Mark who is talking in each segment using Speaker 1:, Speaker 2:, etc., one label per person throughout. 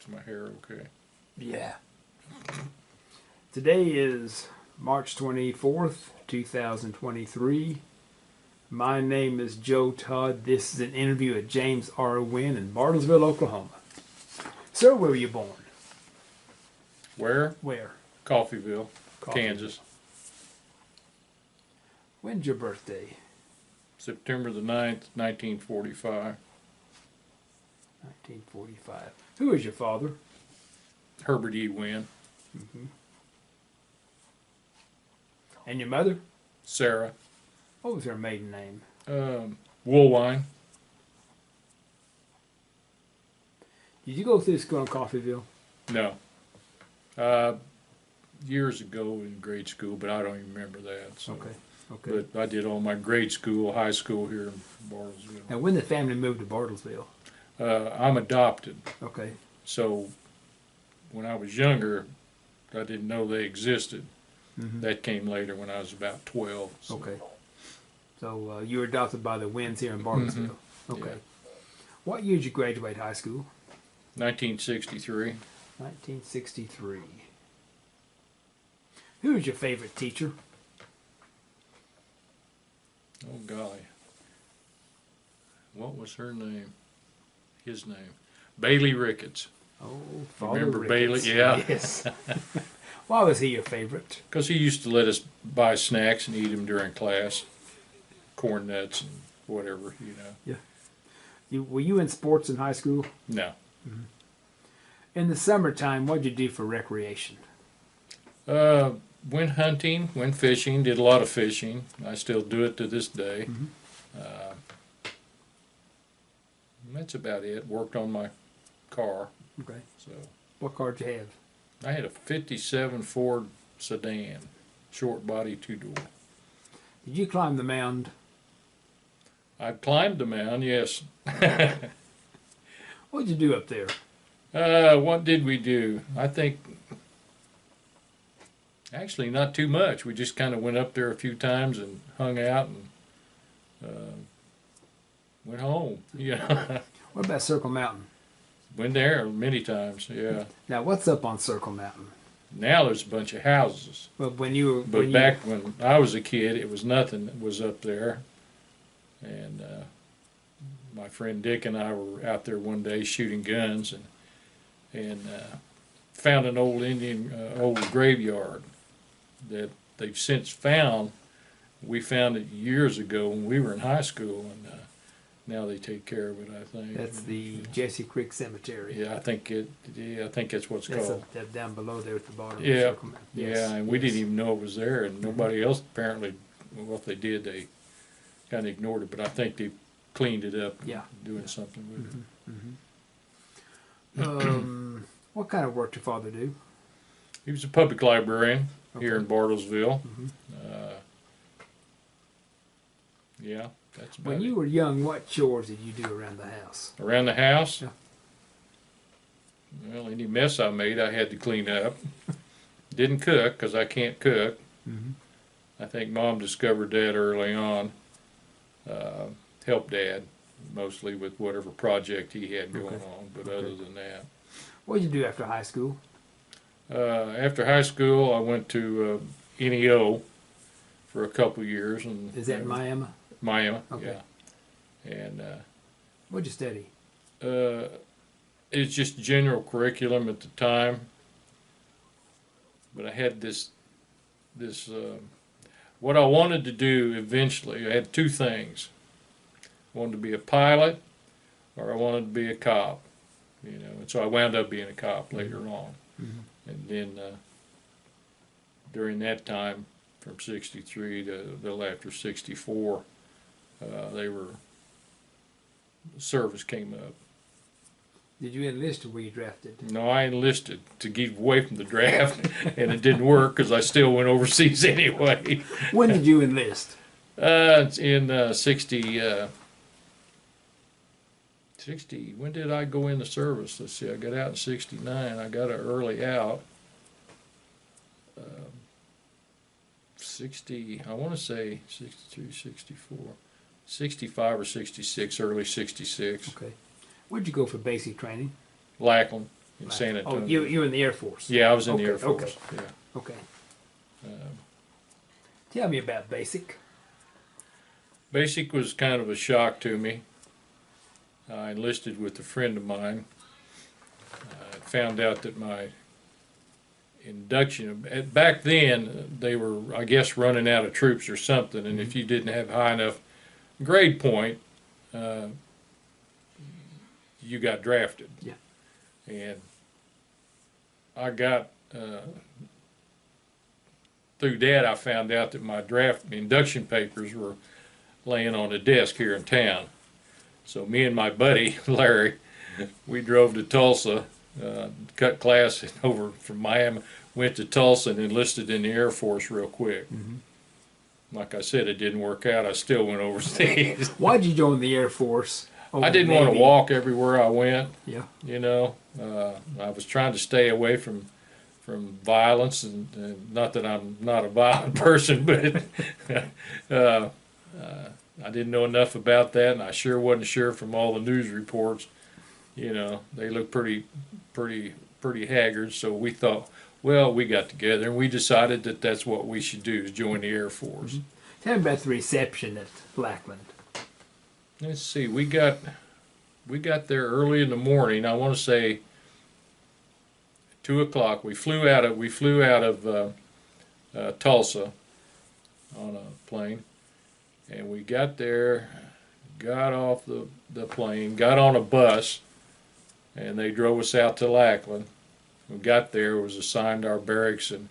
Speaker 1: Is my hair okay?
Speaker 2: Yeah. Today is March 24th, 2023. My name is Joe Todd. This is an interview at James Winn in Bartlesville, Oklahoma. Sir, where were you born?
Speaker 1: Where?
Speaker 2: Where?
Speaker 1: Coffeyville, Kansas.
Speaker 2: When's your birthday?
Speaker 1: September the 9th, 1945.
Speaker 2: 1945. Who is your father?
Speaker 1: Herbert E. Winn.
Speaker 2: Mm-hmm. And your mother?
Speaker 1: Sarah.
Speaker 2: What was her maiden name?
Speaker 1: Woolwine.
Speaker 2: Did you go through school in Coffeyville?
Speaker 1: No. Years ago in grade school, but I don't even remember that. So.
Speaker 2: Okay. Okay.
Speaker 1: But I did all my grade school, high school here in Bartlesville.
Speaker 2: Now, when the family moved to Bartlesville?
Speaker 1: I'm adopted.
Speaker 2: Okay.
Speaker 1: So when I was younger, I didn't know they existed.
Speaker 2: Mm-hmm.
Speaker 1: That came later when I was about 12. So.
Speaker 2: Okay. So you were adopted by the Winns here in Bartlesville.
Speaker 1: Mm-hmm.
Speaker 2: Okay.
Speaker 1: Yeah.
Speaker 2: What year did you graduate high school?
Speaker 1: 1963.
Speaker 2: 1963. Who was your favorite teacher?
Speaker 1: Oh, golly. What was her name? His name. Bailey Ricketts.
Speaker 2: Oh, Father
Speaker 1: Remember
Speaker 2: Ricketts.
Speaker 1: Bailey? Yeah.
Speaker 2: Yes. Why was he your favorite?
Speaker 1: Because he used to let us buy snacks and eat them during class. Corn nuts and whatever, you know.
Speaker 2: Yeah. Were you in sports in high school?
Speaker 1: No.
Speaker 2: Mm-hmm. In the summertime, what did you do for recreation?
Speaker 1: Went hunting, went fishing, did a lot of fishing. I still do it to this day.
Speaker 2: Mm-hmm.
Speaker 1: That's about it. Worked on my car.
Speaker 2: Okay.
Speaker 1: So
Speaker 2: What car did you have?
Speaker 1: I had a 57 Ford sedan, short body, two-door.
Speaker 2: Did you climb the mound?
Speaker 1: I climbed the mound, yes.
Speaker 2: What did you do up there?
Speaker 1: What did we do? I think, actually not too much. We just kind of went up there a few times and hung out and went home. Yeah.
Speaker 2: What about Circle Mountain?
Speaker 1: Went there many times, yeah.
Speaker 2: Now, what's up on Circle Mountain?
Speaker 1: Now there's a bunch of houses.
Speaker 2: Well, when
Speaker 1: Back when I was a kid, it was nothing that was up there. And my friend Dick and I were out there one day shooting guns and found an old old graveyard that they've since found. We found it years ago when we were in high school, and now they take care of it, I think.
Speaker 2: That's the Jesse Creek Cemetery.
Speaker 1: Yeah, I think that's what it's called.
Speaker 2: That's down below there at the bottom of
Speaker 1: Yeah,
Speaker 2: Circle Mountain. Yes.
Speaker 1: yeah, and we didn't even know it was there, and nobody else apparently. Well, if they did, they kind of ignored it. But I think they cleaned it up.
Speaker 2: Yeah,
Speaker 1: doing something with it.
Speaker 2: Mm-hmm. What kind of work did your father do?
Speaker 1: He was a public librarian here in
Speaker 2: Okay.
Speaker 1: Bartlesville.
Speaker 2: Mm-hmm.
Speaker 1: Yeah, that's about
Speaker 2: When
Speaker 1: it.
Speaker 2: you were young, what chores did you do around the house?
Speaker 1: Around the house?
Speaker 2: Yeah.
Speaker 1: Well, any mess I made, I had to clean up. Didn't cook, because I can't cook.
Speaker 2: Mm-hmm.
Speaker 1: I think Mom discovered that early on. Helped Dad, mostly with whatever project he had going on, but other than that.
Speaker 2: What did you do after high school?
Speaker 1: After high school, I went to NEO for a couple of years. And
Speaker 2: Is that in Miami?
Speaker 1: Miami,
Speaker 2: Okay.
Speaker 1: yeah. And
Speaker 2: What'd you study?
Speaker 1: it's just general curriculum at the time. But I had this what I wanted to do eventually. I had two things. I wanted to be a pilot, or I wanted to be a cop. You know, and so I wound up being a cop later on.
Speaker 2: Mm-hmm.
Speaker 1: And then during that time, from '63 to a little after '64, service came up.
Speaker 2: Did you enlist or were you drafted?
Speaker 1: No, I enlisted to get away from the draft, and it didn't work because I still went overseas anyway.
Speaker 2: When did you enlist?
Speaker 1: In 60, when did I go in the service? Let's see, I got out in 69. I got an early out. 60, I want to say 63, 64, 65 or 66, early 66.
Speaker 2: Okay. Where'd you go for basic training?
Speaker 1: Lackland. in San Antonio.
Speaker 2: Oh, you in the Air Force?
Speaker 1: Yeah, I was in the
Speaker 2: Okay,
Speaker 1: Air Force.
Speaker 2: okay.
Speaker 1: Yeah.
Speaker 2: Okay. Tell me about basic.
Speaker 1: Basic was kind of a shock to me. I enlisted with a friend of mine. I found out that my induction, back then, they were, I guess, running out of troops or something, and if you didn't have high enough grade point, you got drafted.
Speaker 2: Yeah.
Speaker 1: And I got, through that, I found out that my draft induction papers were laying on the desk here in town. So me and my buddy, Larry, we drove to Tulsa, cut class over from Miami, went to Tulsa and enlisted in the Air Force real quick. Like I said, it didn't work out. I still went overseas.
Speaker 2: Why'd you join the Air Force?
Speaker 1: I didn't want to walk everywhere I went.
Speaker 2: Yeah.
Speaker 1: You know, I was trying to stay away from violence, and not that I'm not a violent person, but I didn't know enough about that, and I sure wasn't sure from all the news reports. You know, they look pretty haggard. So we thought, well, we got together and we decided that that's what we should do, is join the Air Force.
Speaker 2: Tell me about the reception at Lackland.
Speaker 1: Let's see, we got there early in the morning. I want to say 2 o'clock. We flew out of Tulsa on a plane, and we got there, got off the plane, got on a bus, and they drove us out to Lackland. We got there, was assigned to our barracks, and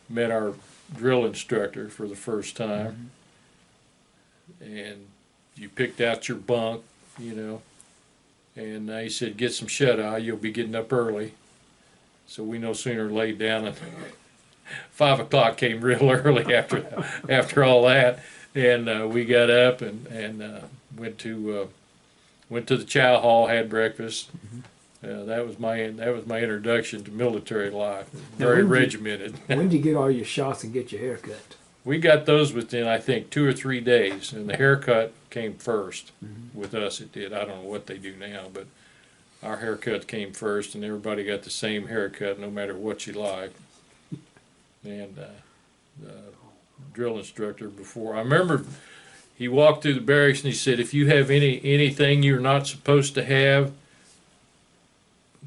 Speaker 1: met our drill instructor for the first time. And you picked out your bunk, you know, and he said, get some shut-eye, you'll be getting up early. So we no sooner laid down, and 5 o'clock came real early after all that, and we got up and went to the chow hall, had breakfast. That was my introduction to military life. Very regimented.
Speaker 2: When did you get all your shots and get your hair cut?
Speaker 1: We got those within, I think, 2 or 3 days, and the haircut came first. With us, it did. I don't know what they do now, but our haircut came first, and everybody got the same haircut, no matter what you liked. And the drill instructor before, I remember he walked through the barracks and he said, if you have anything you're not supposed to have,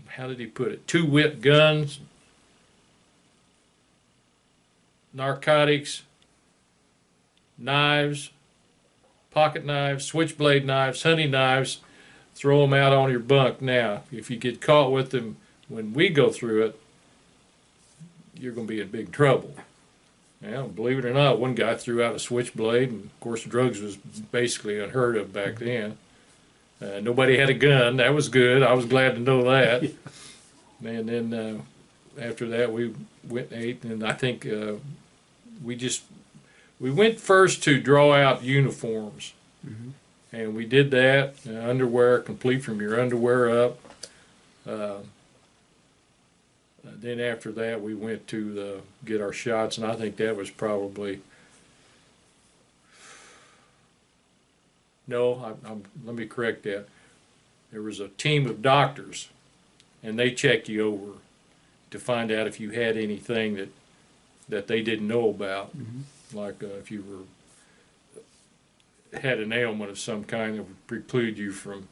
Speaker 1: how did he put it? 2 whip guns, narcotics, knives, pocket knives, switchblade knives, hunting knives, throw them out on your bunk. Now, if you get caught with them when we go through it, you're going to be in big trouble. Well, believe it or not, one guy threw out a switchblade, and of course drugs was basically unheard of back then. Nobody had a gun. That was good. I was glad to know that. And then after that, we went and ate, and I think we went first to draw out uniforms. And we did that, underwear, complete from your underwear up. Then after that, we went to get our shots, and I think that was probably, no, let me correct that. There was a team of doctors, and they checked you over to find out if you had anything that they didn't know about, like if you had an ailment of some kind that would preclude you from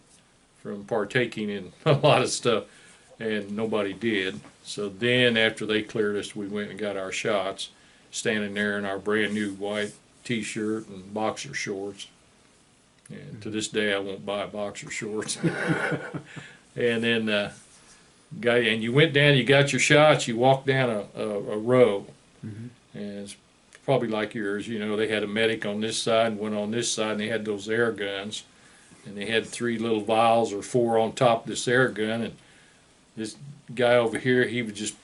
Speaker 1: partaking in a lot of stuff, and nobody did. So then after they cleared us, we went and got our shots, standing there in our brand new white t-shirt and boxer shorts. And to this day, I won't buy boxer shorts. And then and you went down, you got your shots, you walked down a row. And it's probably like yours, you know, they had a medic on this side and one on this side, and they had those air guns. And they had 3 little vials or 4 on top of this air gun, and this guy over here, he would just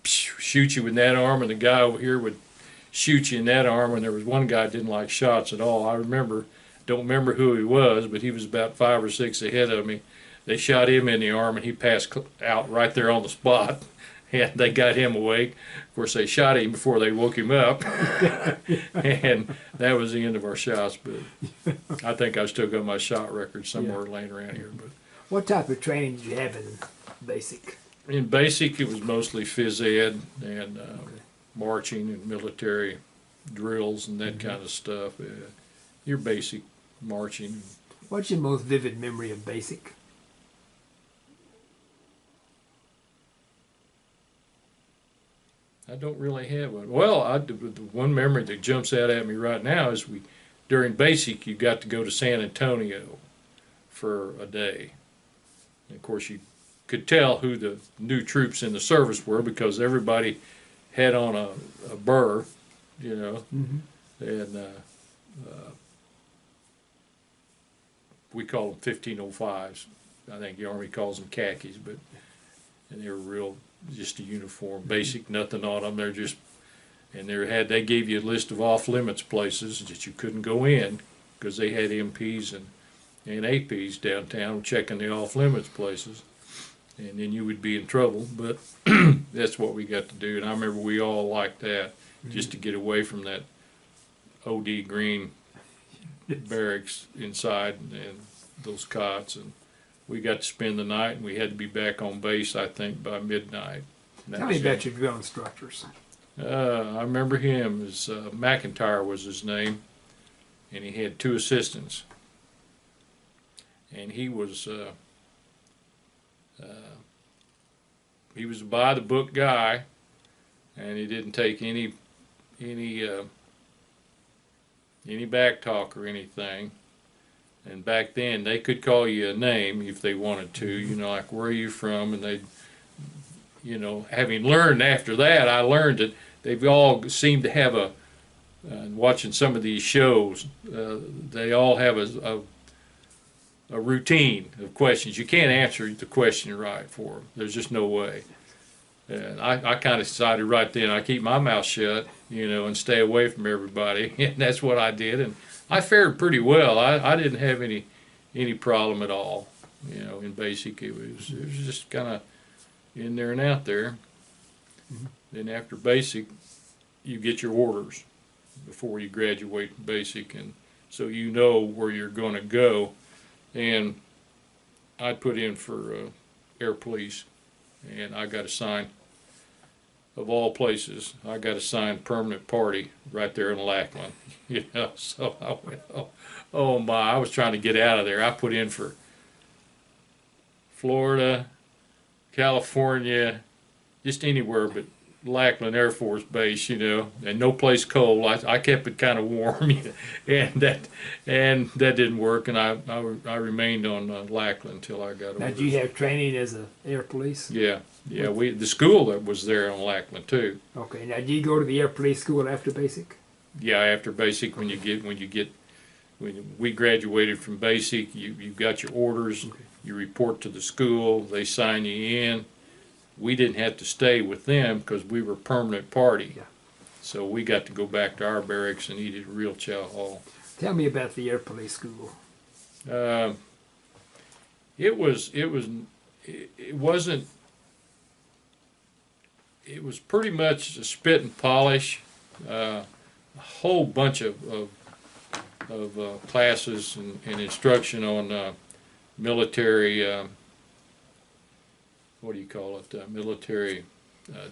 Speaker 1: shoot you with that arm, and the guy over here would shoot you in that arm, and there was one guy that didn't like shots at all. I don't remember who he was, but he was about 5 or 6 ahead of me. They shot him in the arm, and he passed out right there on the spot, and they got him awake. Of course, they shot him before they woke him up, and that was the end of our shots. But I think I still got my shot record somewhere laying around here. But
Speaker 2: what type of training did you have in basic?
Speaker 1: In basic, it was mostly phys ed and
Speaker 2: Okay.
Speaker 1: marching and military drills and that
Speaker 2: Mm-hmm.
Speaker 1: kind of stuff. Your basic marching.
Speaker 2: What's your most vivid memory of basic?
Speaker 1: I don't really have one. Well, the one memory that jumps out at me right now is during basic, you got to go to San Antonio for a day. And of course, you could tell who the new troops in the service were because everybody had on a burr, you know,
Speaker 2: Mm-hmm.
Speaker 1: and we call them 1505s. I think the Army calls them khakis, and they were real, just a uniform, basic, nothing on them. They're just, and they gave you a list of off limits places that you couldn't go in because they had MPs and APs downtown checking the off limits places, and then you would be in trouble. But that's what we got to do, and I remember we all liked that just to get away from that OD green barracks inside and those cots, and we got to spend the night, and we had to be back on base, I think, by midnight.
Speaker 2: Tell me about your drill instructors.
Speaker 1: I remember him as McIntyre was his name, and he had 2 assistants, and he was a by the book guy, and he didn't take any back talk or anything. And back then, they could call you a name if they wanted to, you know, like, where are you from? And they, you know, having learned after that, I learned that they've all seemed to have watching some of these shows, they all have a routine of questions. You can't answer the question right for them. There's just no way. And I kind of decided right then, I keep my mouth shut, you know, and stay away from everybody. And that's what I did. And I fared pretty well. I didn't have any problem at all. You know, in basic, it was just kind of in there and out there.
Speaker 2: Mm-hmm.
Speaker 1: Then after basic, you get your orders before you graduate from basic, and so you know where you're going to go. And I put in for air police, and I got assigned, of all places, I got assigned permanent party right there in Lackland. You know, so I went, oh my, I was trying to get out of there. I put in for Florida, California, just anywhere but Lackland Air Force Base, you know, and no place cold. I kept it kind of warm, and that didn't work, and I remained on Lackland until I got over.
Speaker 2: Now, did you have training as a air police?
Speaker 1: Yeah, the school that was there on Lackland too.
Speaker 2: Okay. Now, did you go to the air police school after basic?
Speaker 1: Yeah, after basic, when we graduated from basic, you got your orders.
Speaker 2: Okay.
Speaker 1: You report to the school. They sign you in. We didn't have to stay with them because we were permanent party.
Speaker 2: Yeah.
Speaker 1: So we got to go back to our barracks and eat at a real chow hall.
Speaker 2: Tell me about the air police school.
Speaker 1: It was pretty much a spit and polish. A whole bunch of classes and instruction on military. What do you call it? Military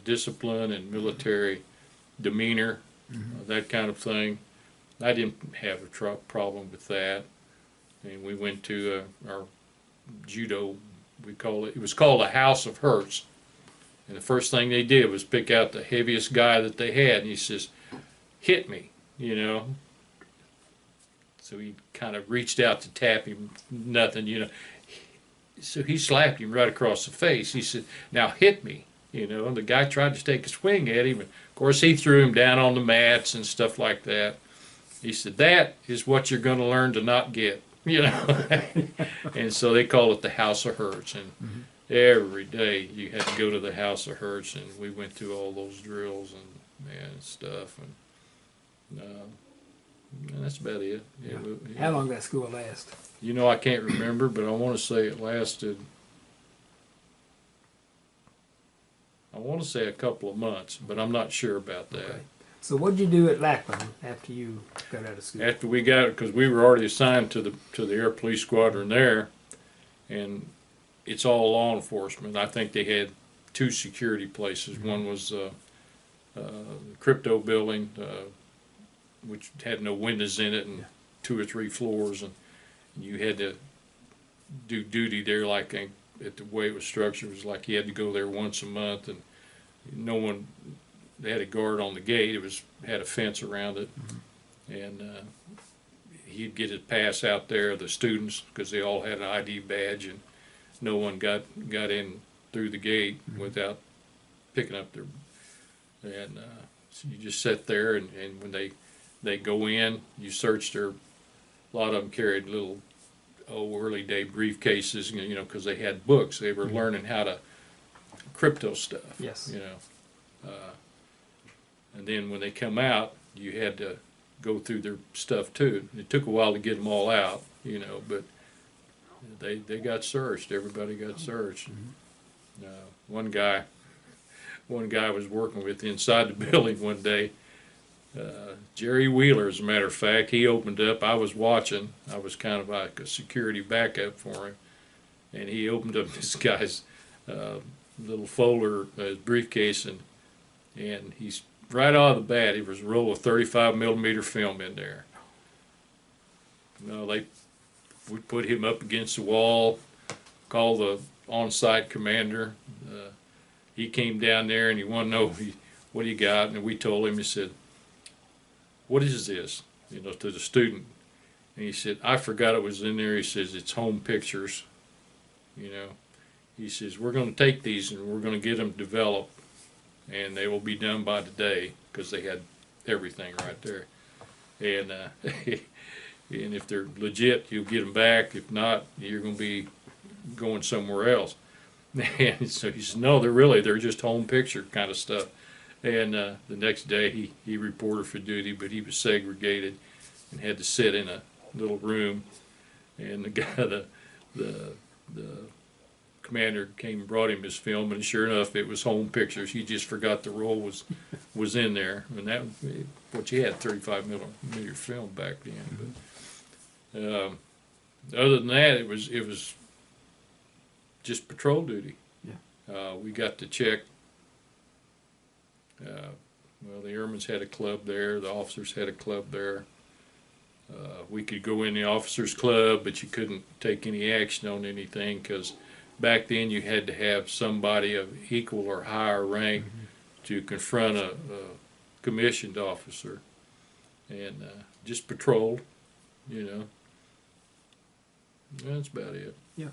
Speaker 1: discipline and military demeanor, that kind of thing. I didn't have a problem with that. And we went to our judo. It was called a House of Hurts. And the first thing they did was pick out the heaviest guy that they had, and he says, "Hit me," you know. So he kind of reached out to tap him, nothing, you know. So he slapped him right across the face. He said, "Now hit me," you know. And the guy tried to take a swing at him. And of course, he threw him down on the mats and stuff like that. He said, "That is what you're going to learn to not get," you know. And so they call it the House of Hurts. And every day you had to go to the House of Hurts, and we went through all those drills and stuff. And that's about it.
Speaker 2: Yeah.
Speaker 1: Yeah.
Speaker 2: How long did that school last?
Speaker 1: You know, I can't remember, but I want to say it lasted, I want to say a couple of months, but I'm not sure about that.
Speaker 2: Okay. So what did you do at Lackland after you got out of school?
Speaker 1: After we got it, because we were already assigned to the Air Police Squadron there, and it's all law enforcement. I think they had two security places. One was the crypto building, which had no windows in it, and 2 or 3 floors, and you had to do duty there. Like at the way it was structured, it was like you had to go there once a month, and no one. They had a guard on the gate. It had a fence around it, and he'd get his pass out there. The students, because they all had an ID badge, and no one got in through the gate without picking up their. And so you just sit there, and when they go in, you search their. A lot of them carried little early day briefcases, you know, because they had books. They were learning how to crypto stuff.
Speaker 2: Yes.
Speaker 1: You know. And then when they come out, you had to go through their stuff too. It took a while to get them all out, you know, but they got searched. Everybody got searched. One guy was working with inside the building one day. Jerry Wheeler, as a matter of fact, he opened up. I was watching. I was kind of like a security backup for him, and he opened up this guy's little folder, briefcase, and he's right out of the bat. There was a roll of 35mm film in there. We put him up against the wall, called the on-site commander. He came down there and he wanted to know what he got, and we told him. He said, "What is this?" You know, to the student. And he said, "I forgot it was in there." He says, "It's home pictures." You know, he says, "We're going to take these and we're going to get them developed, and they will be done by today," because they had everything right there. And and if they're legit, you'll get them back. If not, you're going to be going somewhere else. And so he said, "No, they're just home picture kind of stuff." And the next day he reported for duty, but he was segregated and had to sit in a little room. And the guy, the commander came and brought him his film, and sure enough, it was home pictures. He just forgot the roll was in there, and that what you had 35mm film back then. But other than that, it was just patrol duty. Yeah. We got to check. Well, the airmen's had a club there. The officers had a club there. We could go in the officers' club, but you couldn't take any action on anything because back then you had to have somebody of equal or higher rank to confront a commissioned officer, and just patrolled, you know. That's about it.
Speaker 2: Yeah.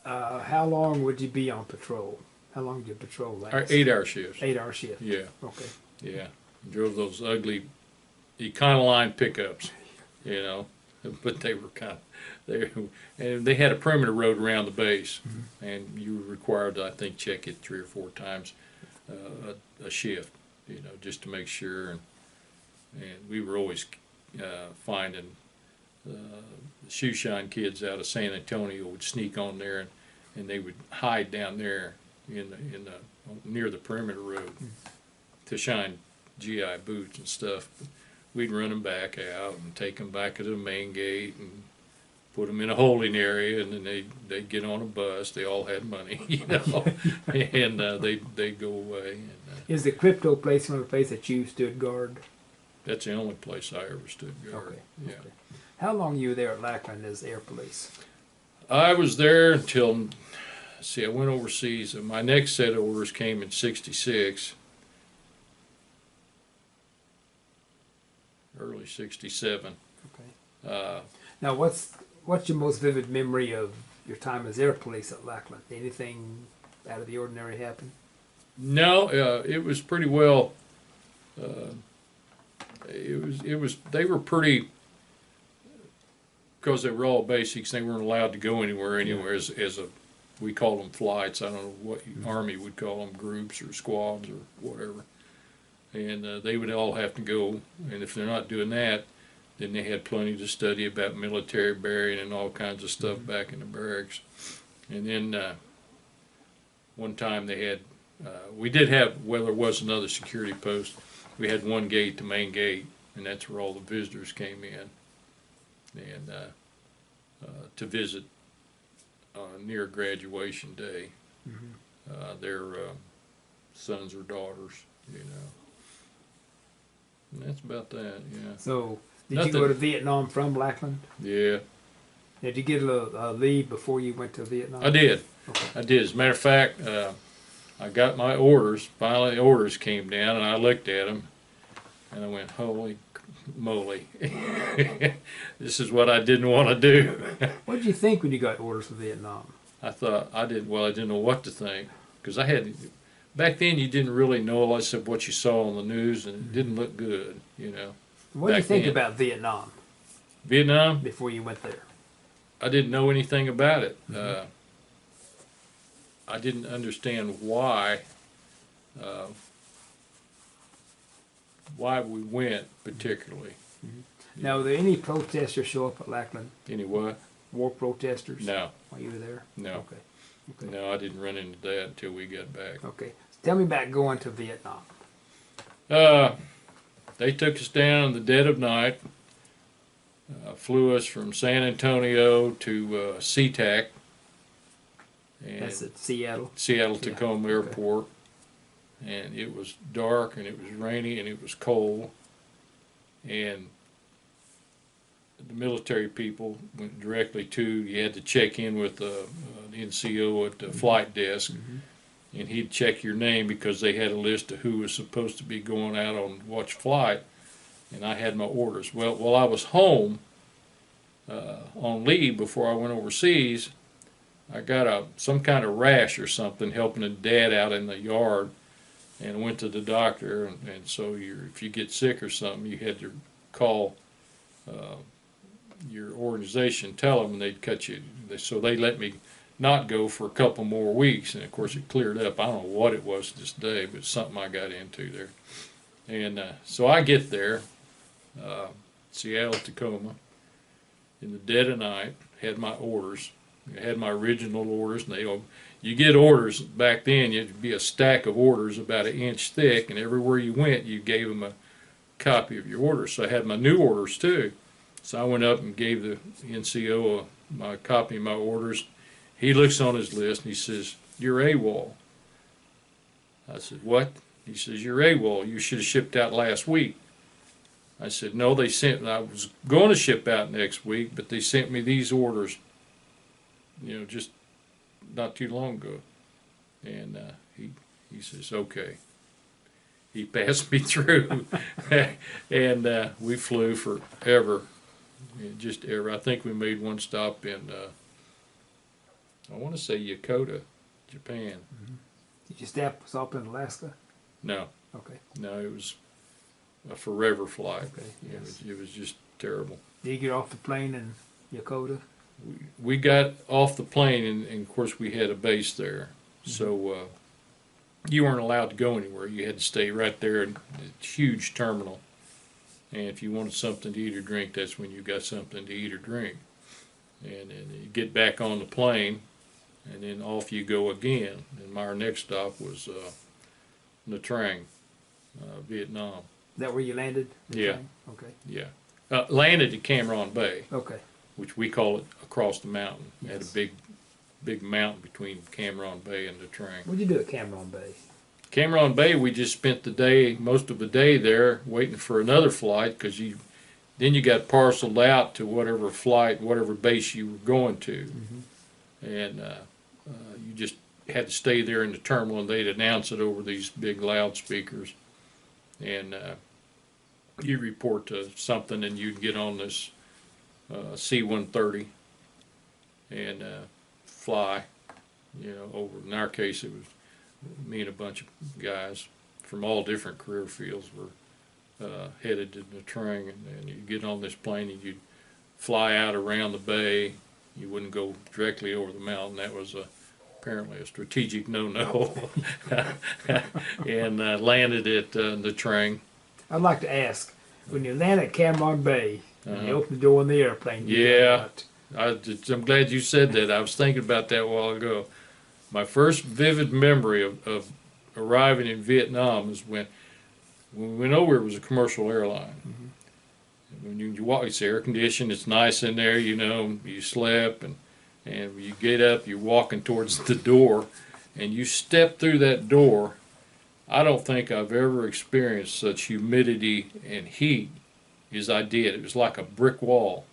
Speaker 2: How long would you be on patrol? How long did your patrol last?
Speaker 1: 8-hour shifts.
Speaker 2: 8-hour shift.
Speaker 1: Yeah.
Speaker 2: Okay.
Speaker 1: Yeah. Drove those ugly Econoline pickups, you know, but they were and they had a perimeter road around the base, and you were required to, I think, check it 3 or 4 times a shift, you know, just to make sure. And we were always finding the shoe shine kids out of San Antonio would sneak on there, and they would hide down there in the near the perimeter road to shine GI boots and stuff. But we'd run them back out and take them back to the main gate and put them in a holding area, and then they'd get on a bus. They all had money, you know, and they'd go away. And,
Speaker 2: is the crypto place one of the places that you stood guard?
Speaker 1: That's the only place I ever stood guard.
Speaker 2: Okay.
Speaker 1: Yeah.
Speaker 2: Okay. How long were you there at Lackland as air police?
Speaker 1: I was there until, I went overseas. And my next set of orders came in '66, early '67.
Speaker 2: Okay. Now, what's your most vivid memory of your time as air police at Lackland? Anything out of the ordinary happen?
Speaker 1: No, it was pretty well. It was. They were pretty. Because they were all basics, they weren't allowed to go anywhere as we call them flights. I don't know what Army would call them, groups or squads or whatever. And they would all have to go. And if they're not doing that, then they had plenty to study about military burying and all kinds of stuff back in the barracks. And then one time they had, we did have, well, there was another security post. We had one gate, the main gate, and that's where all the visitors came in. And to visit near graduation day, sons or daughters, you know. And that's about that, yeah.
Speaker 2: So, did
Speaker 1: Nothing.
Speaker 2: you go to Vietnam from Lackland?
Speaker 1: Yeah,
Speaker 2: Did you get a leave before you went to Vietnam?
Speaker 1: I did.
Speaker 2: Okay.
Speaker 1: I did. As a matter of fact, I got my orders. Finally, the orders came down, and I looked at them, and I went, "Holy moly! This is what I didn't want to do."
Speaker 2: What did you think when you got orders for Vietnam?
Speaker 1: I thought I did. Well, I didn't know what to think because I had. Back then, you didn't really know lots of what you saw on the news, and it didn't look good, you know.
Speaker 2: What did you
Speaker 1: Back
Speaker 2: think
Speaker 1: then.
Speaker 2: about Vietnam
Speaker 1: Vietnam,
Speaker 2: before you went there?
Speaker 1: I didn't know anything about it. I didn't understand why we went particularly.
Speaker 2: Now, were there any protesters show up at Lackland?
Speaker 1: Anyway,
Speaker 2: War protesters?
Speaker 1: no,
Speaker 2: While you were there?
Speaker 1: no,
Speaker 2: Okay. Okay.
Speaker 1: no, I didn't run into that until we got back.
Speaker 2: Okay. Tell me about going to Vietnam.
Speaker 1: They took us down in the dead of night, flew us from San Antonio to SeaTac, and
Speaker 2: That's at Seattle.
Speaker 1: Seattle
Speaker 2: Yeah,
Speaker 1: Tacoma
Speaker 2: okay.
Speaker 1: Airport, and it was dark and it was rainy and it was cold, and the military people went directly to. You had to check in with the NCO at the flight desk, and he'd check your name because they had a list of who was supposed to be going out on watch flight, and I had my orders. Well, while I was home on leave before I went overseas, I got some kind of rash or something helping a dad out in the yard, and went to the doctor, and so if you get sick or something, you had to call your organization, tell them, and they'd cut you. So they let me not go for a couple more weeks, and of course it cleared up. I don't know what it was this day, but it's something I got into there. And so I get there, Seattle, Tacoma, in the dead of night, had my orders. I had my original orders, and you get orders back then. It'd be a stack of orders about an inch thick, and everywhere you went, you gave them a copy of your orders. So I had my new orders too. So I went up and gave the NCO my copy of my orders. He looks on his list and he says, "You're AWOL." I said, "What?" He says, "You're AWOL. You should have shipped out last week." I said, "No, they sent. I was going to ship out next week, but they sent me these orders, just not too long ago." And he says, "Okay." He passed me through, and we flew forever, just ever. I think we made one stop in, I want to say Yokota, Japan.
Speaker 2: Did you stop in Alaska?
Speaker 1: No,
Speaker 2: Okay.
Speaker 1: no, it was a forever flight.
Speaker 2: Okay, yes.
Speaker 1: It was just terrible.
Speaker 2: Did you get off the plane in Yokota?
Speaker 1: We got off the plane, and of course we had a base there, so you weren't allowed to go anywhere. You had to stay right there in the huge terminal. And if you wanted something to eat or drink, that's when you got something to eat or drink. And then you get back on the plane, and then off you go again. And our next stop was Nha Trang, Vietnam.
Speaker 2: Is that where you landed?
Speaker 1: Yeah.
Speaker 2: Okay.
Speaker 1: Yeah. Landed at Cam Ranh Bay,
Speaker 2: Okay.
Speaker 1: which we call it across the mountain. It had
Speaker 2: Yes.
Speaker 1: a big mountain between Cam Ranh Bay and Nha Trang.
Speaker 2: What'd you do at Cam Ranh Bay?
Speaker 1: Cam Ranh Bay, we just spent the day, most of the day there, waiting for another flight, because then you got parceled out to whatever flight, whatever base you were going to, and you just had to stay there in the terminal, and they'd announce it over these big loudspeakers, and you report to something, and you'd get on this C-130 and fly, over. In our case, it was me and a bunch of guys from all different career fields were headed to Nha Trang, and you'd get on this plane and you'd fly out around the bay. You wouldn't go directly over the mountain. That was apparently a strategic no-no. And landed at Nha Trang.
Speaker 2: I'd like to ask, when you land at Cam Ranh Bay, and you
Speaker 1: Uh-huh.
Speaker 2: open the door in the airplane, you
Speaker 1: Yeah.
Speaker 2: go
Speaker 1: I'm glad you said that. I was thinking about that a while ago. My first vivid memory of arriving in Vietnam is when we went over. It was a commercial airline. When you walk, it's air conditioned. It's nice in there. You slept, and when you get up, you're walking towards the door, and you step through that door, I don't think I've ever experienced such humidity and heat as I did. It was like a brick wall.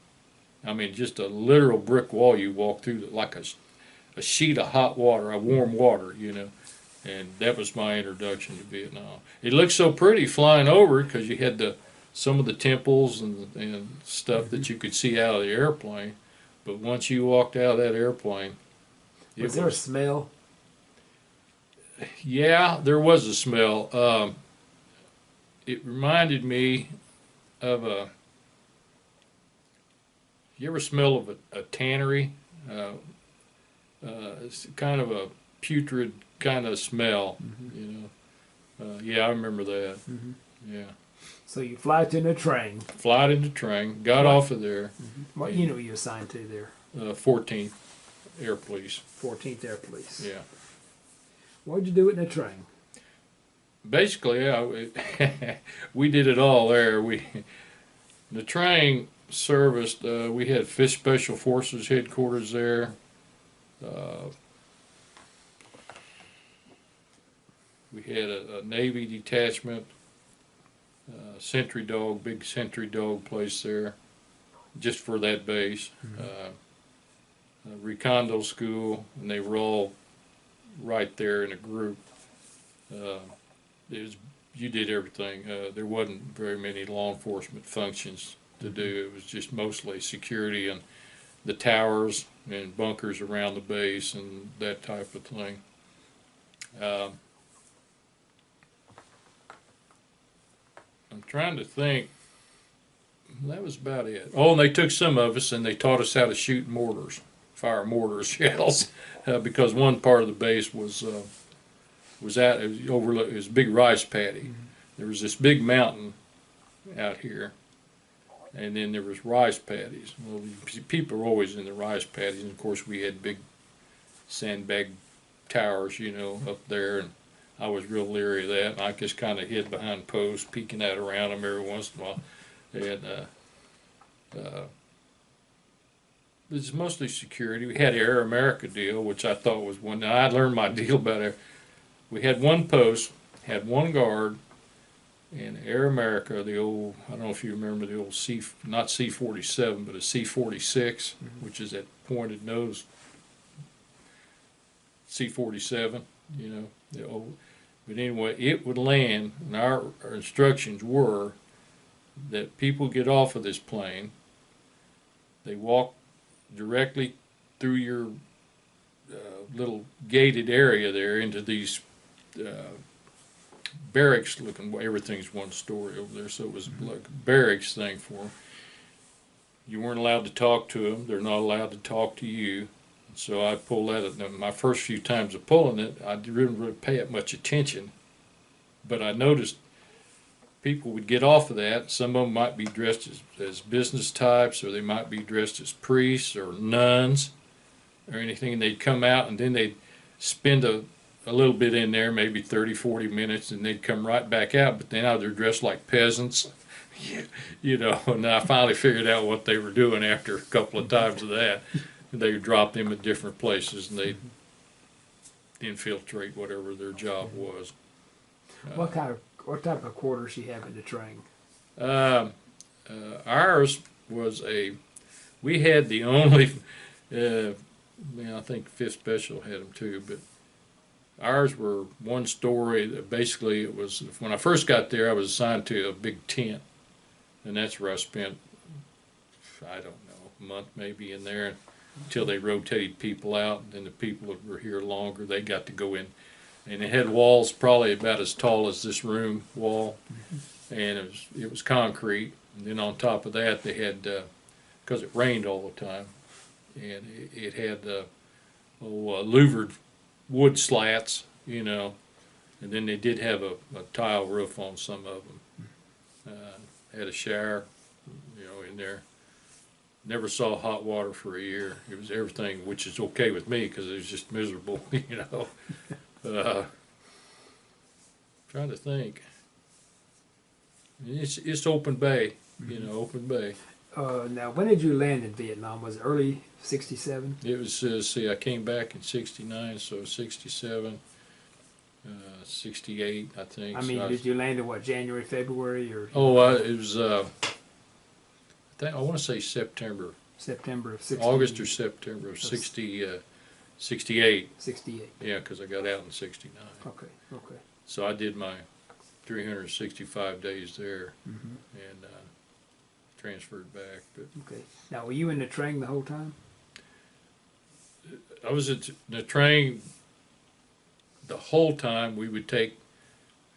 Speaker 1: I mean, just a literal brick wall you walk through, like a sheet of hot water, a warm water, you know. And that was my introduction to Vietnam. It looked so pretty flying over because you had some of the temples and stuff that you could see out of the airplane. But once you walked out of that airplane,
Speaker 2: Was there a smell?
Speaker 1: yeah, there was a smell. It reminded me of you ever smell of a tannery? It's kind of a putrid kind of smell, you know. Yeah, I remember that. Yeah.
Speaker 2: So you fly to the train.
Speaker 1: Flight in the train, got off of there.
Speaker 2: What unit were you assigned to there?
Speaker 1: 14th Air Police.
Speaker 2: 14th Air Police.
Speaker 1: Yeah.
Speaker 2: What'd you do in the train?
Speaker 1: Basically, we did it all there. The train serviced. We had Fish Special Forces headquarters there. We had a Navy detachment, sentry dog, big sentry dog place there, just for that base. Recondo school, and they were all right there in a group. You did everything. There wasn't very many law enforcement functions to do. It was just mostly security and the towers and bunkers around the base and that type of thing. I'm trying to think. That was about it. Oh, and they took some of us and they taught us how to shoot mortars, fire mortar shells, because one part of the base was out. It was overlooked. It was a big rice paddy. There was this big mountain out here, and then there was rice paddies. Well, people were always in the rice paddies, and of course we had big sandbag towers, you know, up there, and I was real leery of that. And I just kind of hid behind posts, peeking out around them every once in a while. And it was mostly security. We had Air America deal, which I thought was one. Now, I learned my deal about it. We had one post, had one guard, and Air America, the old, I don't know if you remember the old not C-47, but a C-46, which is that pointed nose C-47, you know, the old. But anyway, it would land, and our instructions were that people get off of this plane, they walk directly through your little gated area there into these barracks looking. Everything's one story over there, so it was like a barracks thing for them. You weren't allowed to talk to them. They're not allowed to talk to you. So I pulled that. My first few times of pulling it, I didn't really pay it much attention, but I noticed people would get off of that. Some of them might be dressed as business types, or they might be dressed as priests or nuns or anything, and they'd come out and then they'd spend a little bit in there, maybe 30, 40 minutes, and they'd come right back out, but now they're dressed like peasants, you know, and I finally figured out what they were doing after a couple of times of that. They would drop them at different places, and they'd infiltrate whatever their job was.
Speaker 2: What type of quarters you have in the train?
Speaker 1: Ours was we had the only, I think 5th Special had them too, but ours were one story. Basically, it was, when I first got there, I was assigned to a big tent, and that's where I spent, I don't know, a month maybe in there until they rotated people out. And then the people that were here longer, they got to go in. And it had walls probably about as tall as this room wall, and it was concrete. And then on top of that, they had, because it rained all the time, and it had louvered wood slats, you know, and then they did have a tile roof on some of them. Had a shower, you know, in there. Never saw hot water for a year. It was everything, which is okay with me because it was just miserable, you know. Trying to think. It's open bay, you know, open bay.
Speaker 2: Now, when did you land in Vietnam? Was it early '67?
Speaker 1: It was, see, I came back in '69, so '67, '68, I think.
Speaker 2: I mean,
Speaker 1: So
Speaker 2: did you land in what, January, February, or
Speaker 1: it was. I want to say September,
Speaker 2: September of 60,
Speaker 1: August or September of 68.
Speaker 2: 68?
Speaker 1: Yeah, because I got out in '69.
Speaker 2: Okay, okay.
Speaker 1: So I did my 365 days there
Speaker 2: Mm-hmm.
Speaker 1: and transferred back. But
Speaker 2: Okay. Now, were you in the train the whole time?
Speaker 1: I was at the train the whole time. We would take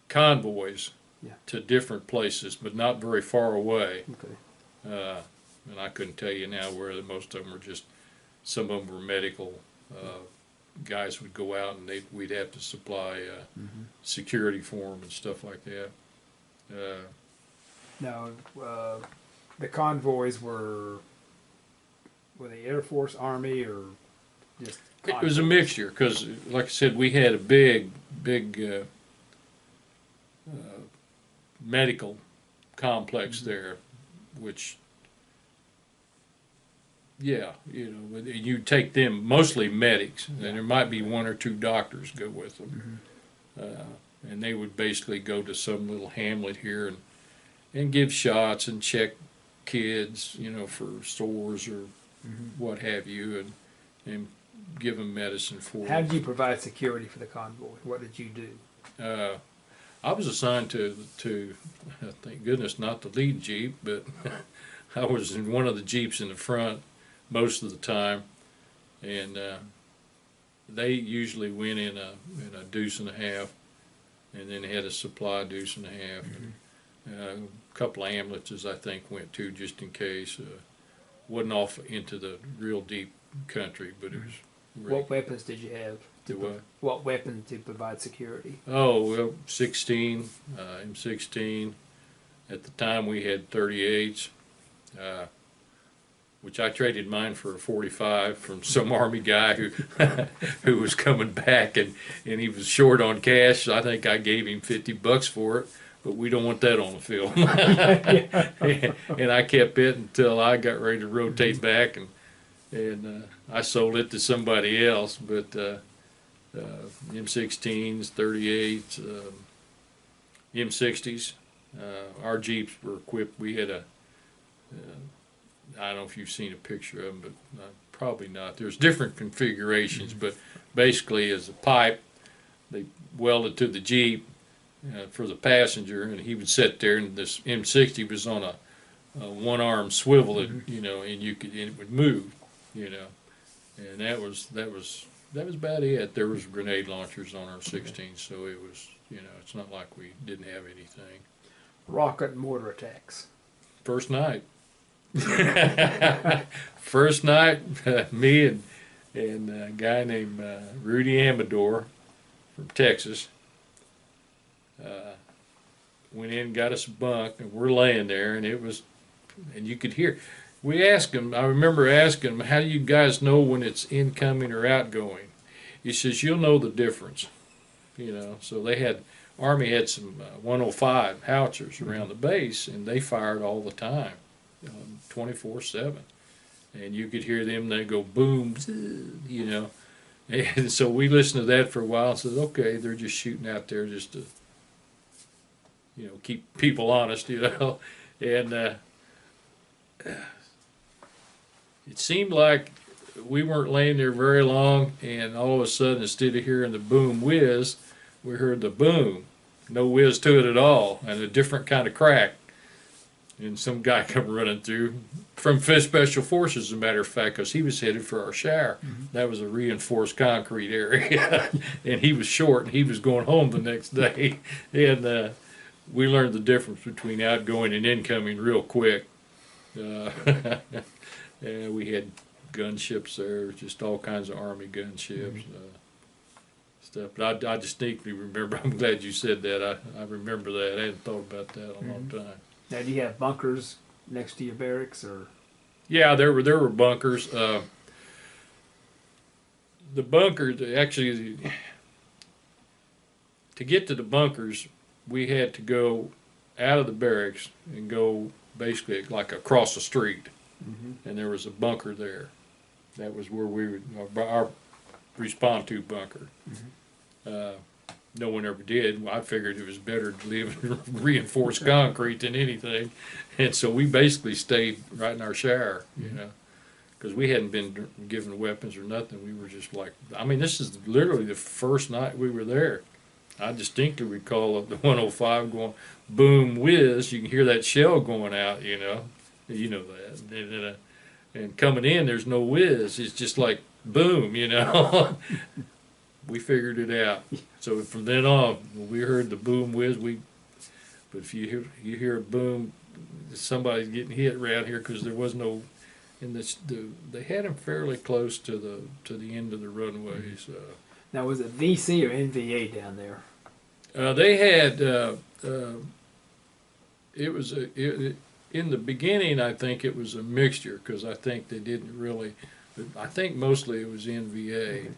Speaker 1: convoys
Speaker 2: Yeah.
Speaker 1: to different places, but not very far away.
Speaker 2: Okay.
Speaker 1: And I couldn't tell you now where most of them were just, some of them were medical. Guys would go out and we'd have to supply
Speaker 2: Mm-hmm.
Speaker 1: security for them and stuff like that.
Speaker 2: Now, the convoys were they Air Force, Army, or just
Speaker 1: It was a
Speaker 2: convoys?
Speaker 1: mixture because, like I said, we had a big medical complex there, which, yeah, you take them, mostly medics, and there might be one or two doctors go with them. And they would basically go to some little hamlet here and give shots and check kids, for sores or what have you, and give them medicine for
Speaker 2: How
Speaker 1: them.
Speaker 2: did you provide security for the convoy? What did you do?
Speaker 1: I was assigned to thank goodness, not the lead Jeep, but I was in one of the Jeeps in the front most of the time, and they usually went in a deuce and a half, and then had a supply deuce and a half. And, a couple of ambulances I think went too, just in case. Wasn't off into the real deep country, but it was.
Speaker 2: What weapons did you have? What weapons to provide security?
Speaker 1: Oh, well, 16, M16. At the time we had 38s, which I traded mine for a 45 from some Army guy who was coming back, and he was short on cash. So I think I gave him $50 for it, but we don't want that on the film. And I kept it until I got ready to rotate back, and I sold it to somebody else. But M16s, 38s, M60s. Our Jeeps were equipped. We had I don't know if you've seen a picture of them, but probably not. There's different configurations, but basically as a pipe, they welded to the Jeep for the passenger, and he would sit there, and this M60 was on a one-arm swivel, and it would move, and that was about it. There was grenade launchers on our 16, so it was, it's not like we didn't have anything.
Speaker 2: Rocket and mortar attacks.
Speaker 1: First night. First night, me and a guy named Rudy Amador from Texas went in and got us a bunk, and we're laying there, and you could hear. We asked him, I remember asking him, how do you guys know when it's incoming or outgoing? He says, you'll know the difference. So Army had some 105 howitzers around the base, and they fired all the time, 24/7. And you could hear them, they go boom, And so we listened to that for a while and said, okay, they're just shooting out there just to, keep people honest, And it seemed like we weren't laying there very long, and all of a sudden, instead of hearing the boom whiz, we heard the boom. No whiz to it at all, and a different kind of crack. And some guy come running through from Special Forces, as a matter of fact, because he was headed for our shower. That was a reinforced concrete area, and he was short, and he was going home the next day. And we learned the difference between outgoing and incoming real quick. And we had gunships there, just all kinds of Army gunships. Stuff. But I distinctly remember, I'm glad you said that. I remember that. I hadn't thought about that in a long time.
Speaker 2: Now, do you have bunkers next to your barracks, or?
Speaker 1: Yeah, there were bunkers. The bunkers, actually, to get to the bunkers, we had to go out of the barracks and go basically like across the street. And there was a bunker there. That was where we would, our respond to bunker. no one ever did. I figured it was better to live in reinforced concrete than anything, and so we basically stayed right in our shower, you know, because we hadn't been given weapons or nothing. We were just like, I mean, this is literally the first night we were there. I distinctly recall the 105 going boom whiz. You can hear that shell going out, you know that, and coming in, there's no whiz. It's just like boom, you know. We figured it out. So from then on, when we heard the boom whiz, but if you hear a boom, somebody's getting hit around here because there was no, and they had them fairly close to the end of the runways.
Speaker 2: Now, was it VC or NVA down there?
Speaker 1: They had it was in the beginning. I think it was a mixture because I think they didn't really. I think mostly it was NVA.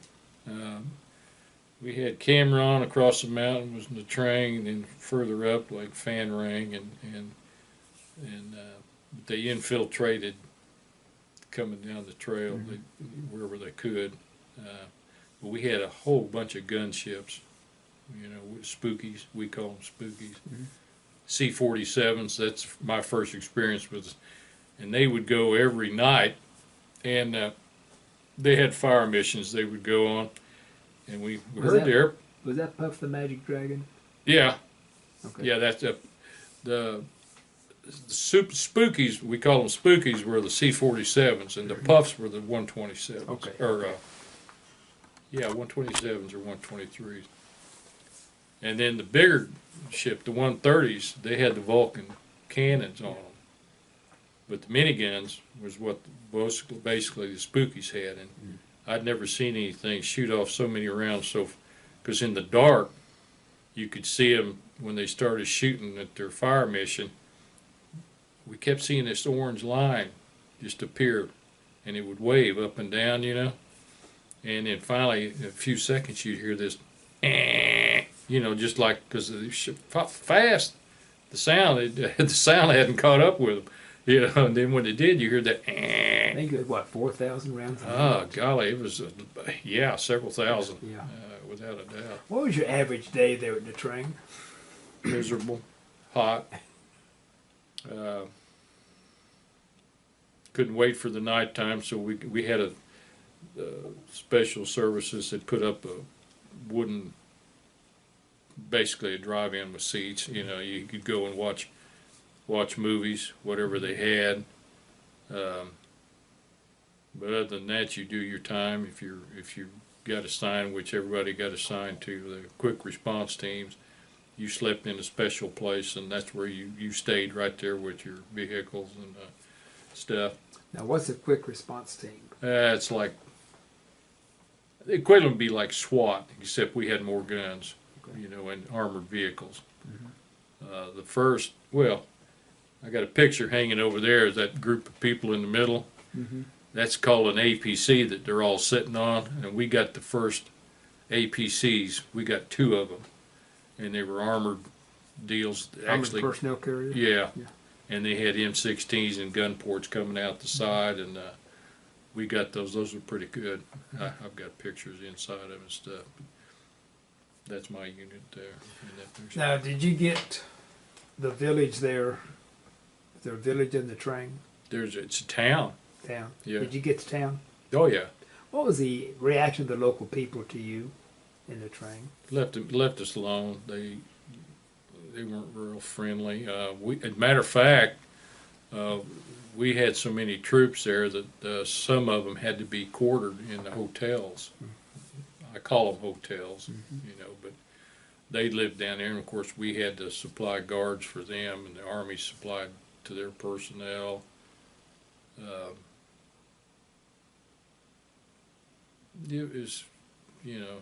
Speaker 1: We had Cameron across the mountain was in the train, and then further up like Fan Ring and they infiltrated coming down the trail wherever they could. But we had a whole bunch of gunships, you know, spookies. We call them spookies. C-47s. That's my first experience with, and they would go every night, and they had fire missions they would go on. And we heard there.
Speaker 2: Was that Puff the Magic Dragon?
Speaker 1: Yeah.
Speaker 2: Okay.
Speaker 1: Yeah, that's the spookies. We call them spookies. Were the C-47s, and the Puffs were the 127s.
Speaker 2: Okay.
Speaker 1: Or 127s or 123s. And then the bigger ship, the 130s, they had the Vulcan cannons on them. But the miniguns was what basically the spookies had, and I'd never seen anything shoot off so many rounds. Because in the dark, you could see them when they started shooting at their fire mission. We kept seeing this orange line just appear, and it would wave up and down, you know. And then finally, in a few seconds, you'd hear this, you know, just like because fast, the sound hadn't caught up with them. You know, and then when it did, you heard that.
Speaker 2: I think it was, what, 4,000 rounds?
Speaker 1: Oh, golly, it was, several thousand,
Speaker 2: Yeah.
Speaker 1: without a doubt.
Speaker 2: What was your average day there at the train?
Speaker 1: Miserable, hot. Couldn't wait for the nighttime, so we had a special services that put up a wooden, basically a drive-in with seats. You know, you could go and watch movies, whatever they had. But other than that, you do your time. If you got assigned, which everybody got assigned to the quick response teams, you slept in a special place, and that's where you stayed right there with your vehicles and stuff.
Speaker 2: Now, what's a quick response team?
Speaker 1: It's like the equivalent would be like SWAT, except we had more guns, you know, and armored vehicles. The first, well, I got a picture hanging over there. Is that group of people in the middle? That's called an APC that they're all sitting on, and we got the first APCs. We got 2 of them, and they were armored deals.
Speaker 2: Armored personnel carriers?
Speaker 1: Yeah. And they had M16s and gun ports coming out the side, and we got those. Those were pretty good. I've got pictures inside of them and stuff. But that's my unit there. In that picture.
Speaker 2: Now, did you get the village there? Is there a village in the train?
Speaker 1: It's a town.
Speaker 2: Town.
Speaker 1: Yeah.
Speaker 2: Did you get to town?
Speaker 1: Oh yeah.
Speaker 2: What was the reaction of the local people to you in the train?
Speaker 1: Left us alone. They weren't real friendly. As a matter of fact, we had so many troops there that some of them had to be quartered in the hotels. I call them hotels, you know, but they lived down there, and of course we had to supply guards for them, and the Army supplied to their personnel. It was, you know,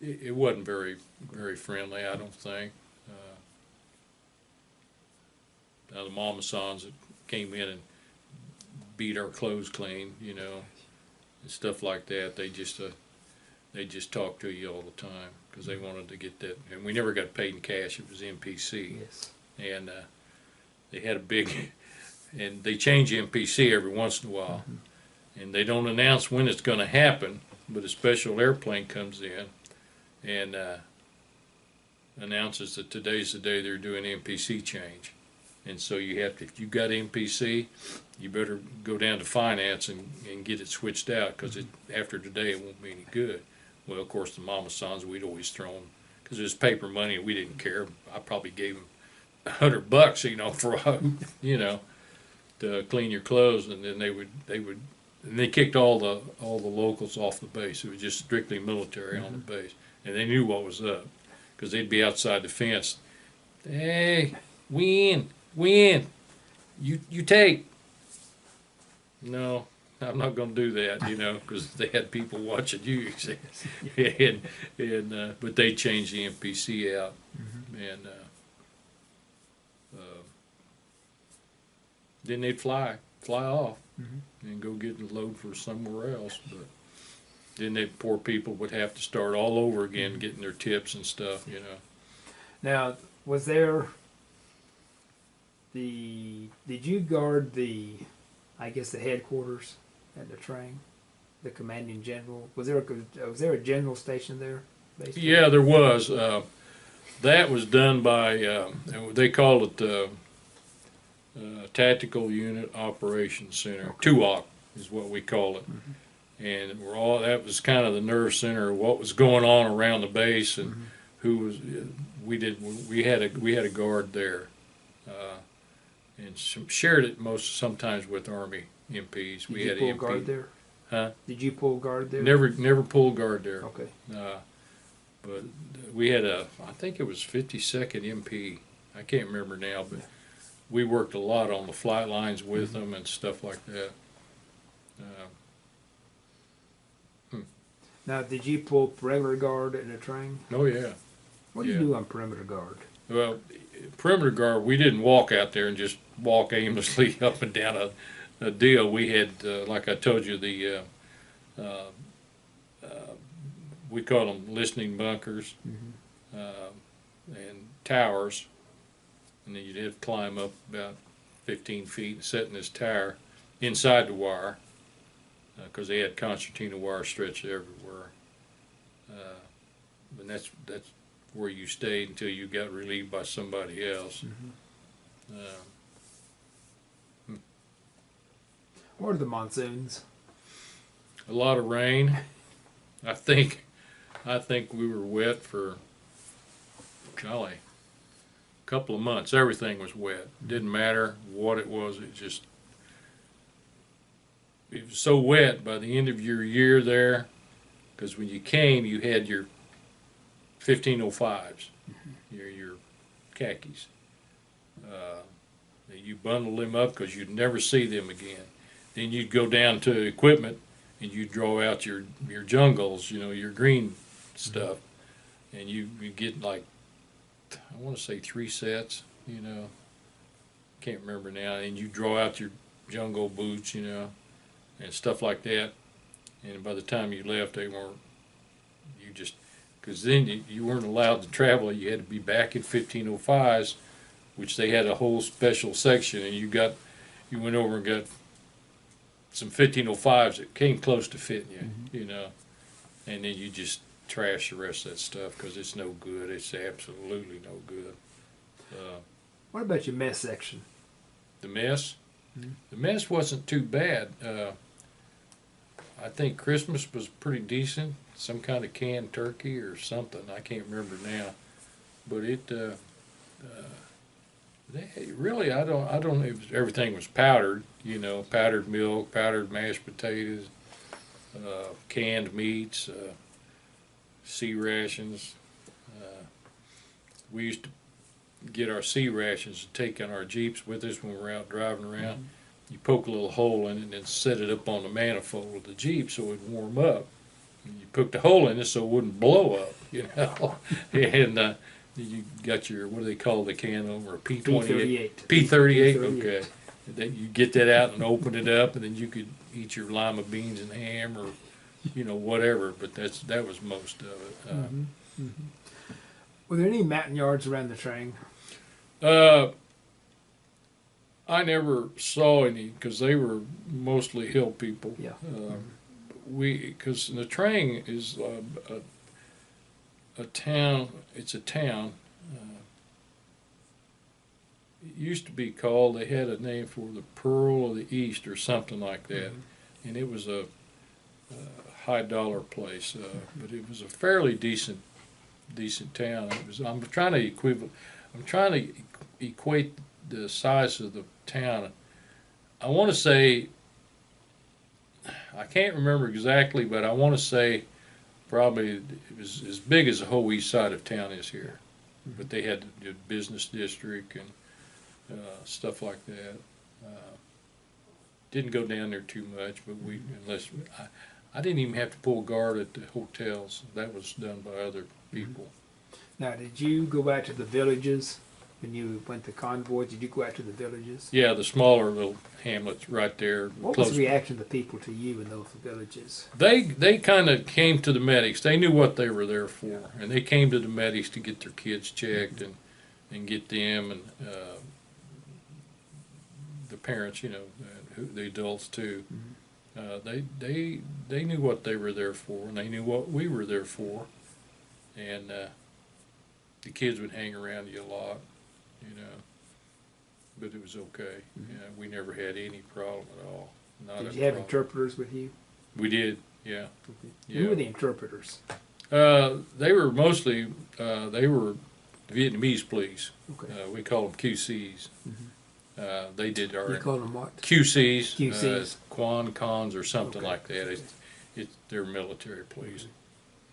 Speaker 1: it wasn't very friendly, I don't think. Now the Mamasans that came in and beat our clothes clean, you know, and stuff like that. They just talked to you all the time because they wanted to get that, and we never got paid in cash. It was MPC.
Speaker 2: Yes.
Speaker 1: And they had a big, and they change MPC every once in a while, and they don't announce when it's going to happen. but a special airplane comes in and announces that today's the day they're doing MPC change. And so you have to, if you got MPC, you better go down to finance and get it switched out, because after today it won't be any good. Well, of course, the mama sons, we'd always throw them, because it was paper money and we didn't care. I probably gave them $100, you know, for to clean your clothes, and then they would and they kicked all the locals off the base. It was just strictly military on the base, and they knew what was up, because they'd be outside the fence. Hey, Winn, you take. No, I'm not going to do that, you know, because they had people watching you. But they changed the MPC out, and then they'd fly off and go get the load for somewhere else. But then the poor people would have to start all over again, getting their tips and stuff, you know.
Speaker 2: Now, was there did you guard the headquarters at the train, the commanding general? Was there a general station there? Basically?
Speaker 1: Yeah, there was. That was done by, they called it the Tactical Unit Operations Center. TUOC is what we call it. And that was kind of the nerve center of what was going on around the base, and who was, we had a guard there. And shared it sometimes with Army MPs.
Speaker 2: Did you pull guard there?
Speaker 1: Huh?
Speaker 2: Did you pull guard there?
Speaker 1: Never pulled guard there.
Speaker 2: Okay.
Speaker 1: But we had I think it was 52nd MP. I can't remember now, but we worked a lot on the flight lines with them and stuff like that.
Speaker 2: Now, did you pull perimeter guard in the train?
Speaker 1: Oh yeah.
Speaker 2: What do you do on perimeter guard?
Speaker 1: Well, perimeter guard, we didn't walk out there and just walk aimlessly up and down a deal. We had, like I told you, we call them listening bunkers and towers, and then you'd have to climb up about 15 feet and sit in this tower inside the wire, because they had concertina wire stretched everywhere. And that's where you stayed until you got relieved by somebody else.
Speaker 2: What are the monsoons?
Speaker 1: A lot of rain. I think we were wet for, golly, a couple of months. Everything was wet. Didn't matter what it was. It was so wet by the end of your year there, because when you came, you had your 1505s, your khakis. You bundled them up because you'd never see them again. Then you'd go down to equipment and you'd draw out your jungles, you know, your green stuff, and you get like, I want to say 3 sets, you know, can't remember now, and you draw out your jungle boots, you know, and stuff like that. And by the time you left, they weren't, because then you weren't allowed to travel. You had to be back in 1505s, which they had a whole special section, and you went over and got some 1505s that came close to fitting you, you know, and then you just trash the rest of that stuff because it's no good. It's absolutely no good.
Speaker 2: What about your mess section?
Speaker 1: The mess? The mess wasn't too bad. I think Christmas was pretty decent. Some kind of canned turkey or something. I can't remember now. But really, I don't. Everything was powdered. You know, powdered milk, powdered mashed potatoes, canned meats, sea rations. We used to get our sea rations and take in our Jeeps with us when we were out driving around. You poke a little hole in it and then set it up on the manifold of the Jeep so it'd warm up. And you poked a hole in it so it wouldn't blow up, you know. And you got your, what do they call the can over? A P28? P38, okay. Then you get that out and open it up, and then you could eat your lima beans and ham or, you know, whatever. But that was most of it.
Speaker 2: Were there any mountain yards around the train?
Speaker 1: I never saw any because they were mostly hill people.
Speaker 2: Yeah.
Speaker 1: because Natrang is a town. It's a town. It used to be called. They had a name for the Pearl of the East or something like that, and it was a high dollar place. But it was a fairly decent town. It was. I'm trying to equate the size of the town. I want to say. I can't remember exactly, but I want to say probably it was as big as the whole east side of town is here. But they had the business district and stuff like that. Didn't go down there too much, but I didn't even have to pull guard at the hotels. That was done by other people.
Speaker 2: Now, did you go back to the villages when you went to convoys? Did you go out to the villages?
Speaker 1: Yeah, the smaller little hamlets right there.
Speaker 2: What was the reaction of the people to you in those villages?
Speaker 1: They kind of came to the medics. They knew what they were there for, and they came to the medics to get their kids checked and get them and the parents, the adults too. They knew what they were there for, and they knew what we were there for, and the kids would hang around you a lot, but it was okay. We never had any problem at all.
Speaker 2: Did you have interpreters with you?
Speaker 1: We did, yeah.
Speaker 2: Okay. Who were the interpreters?
Speaker 1: They were mostly Vietnamese police.
Speaker 2: Okay.
Speaker 1: We call them QCs. They did our.
Speaker 2: You call them what?
Speaker 1: QCs.
Speaker 2: QCs.
Speaker 1: Quan Cons or something
Speaker 2: Okay.
Speaker 1: like that. They're military police.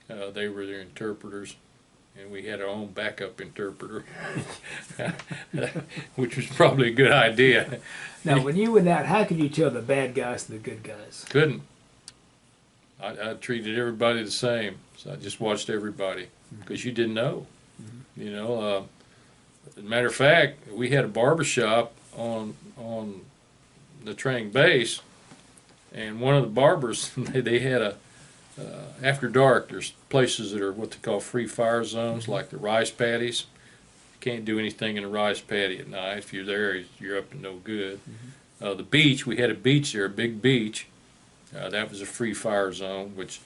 Speaker 1: They were their interpreters, and we had our own backup interpreter, which was probably a good idea.
Speaker 2: Now, when you went out, how could you tell the bad guys from the good guys?
Speaker 1: Couldn't. I treated everybody the same, so I just watched everybody because you didn't know. As a matter of fact, we had a barber shop on the Trang base, and one of the barbers they had a after dark. There's places that are what they call free fire zones, like the rice paddies. You can't do anything in a rice paddy at night. If you're there, you're up to no good. The beach, we had a beach there, a big beach. That was a free fire zone, which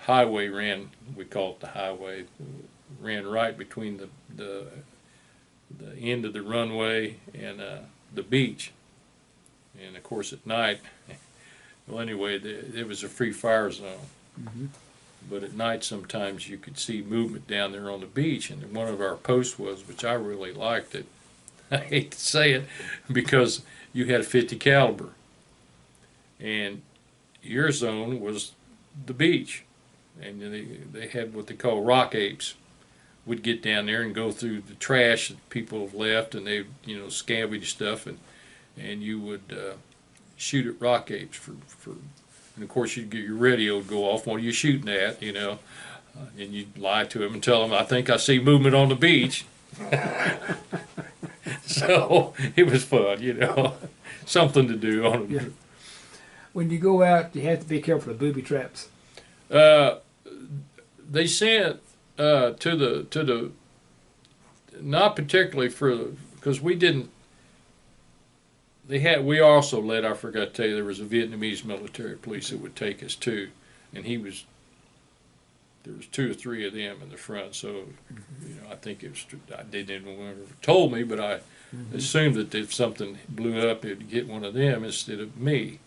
Speaker 1: highway ran. We call it the highway. Ran right between the end of the runway and the beach. And of course at night, well anyway, it was a free fire zone. But at night sometimes you could see movement down there on the beach, and one of our posts was, which I really liked it, I hate to say it, because you had a 50 caliber. And your zone was the beach. And they had what they call rock apes. Would get down there and go through the trash that people have left, and they, scavenge stuff, and you would shoot at rock apes for, and of course you'd get your radio would go off. What are you shooting at? And you'd lie to them and tell them, I think I see movement on the beach. So it was fun, something to do on.
Speaker 2: Yeah. When you go out, you have to be careful of booby traps.
Speaker 1: They sent. To the not particularly because we didn't. We also I forgot to tell you, there was a Vietnamese military police that would take us too, and there was 2 or 3 of them in the front. So I think they didn't ever told me, but I assumed that if something blew up, it'd get one of them instead of me.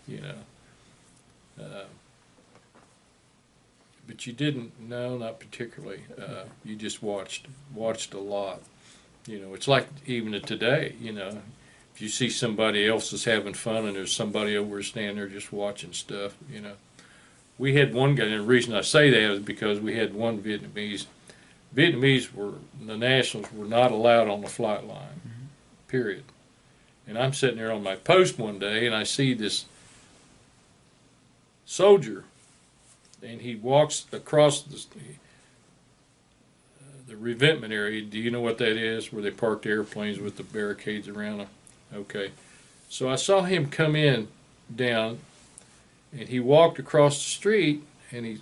Speaker 1: But you didn't, no, not particularly. You just watched a lot. It's like even today, if you see somebody else is having fun and there's somebody over standing there just watching stuff, We had one guy, and the reason I say that is because we had one Vietnamese. The nationals were not allowed on the flight line, period. And I'm sitting there on my post one day, and I see this soldier, and he walks across the revetment area. Do you know what that is, where they park the airplanes with the barricades around them? Okay. So I saw him come in down, and he walked across the street, and he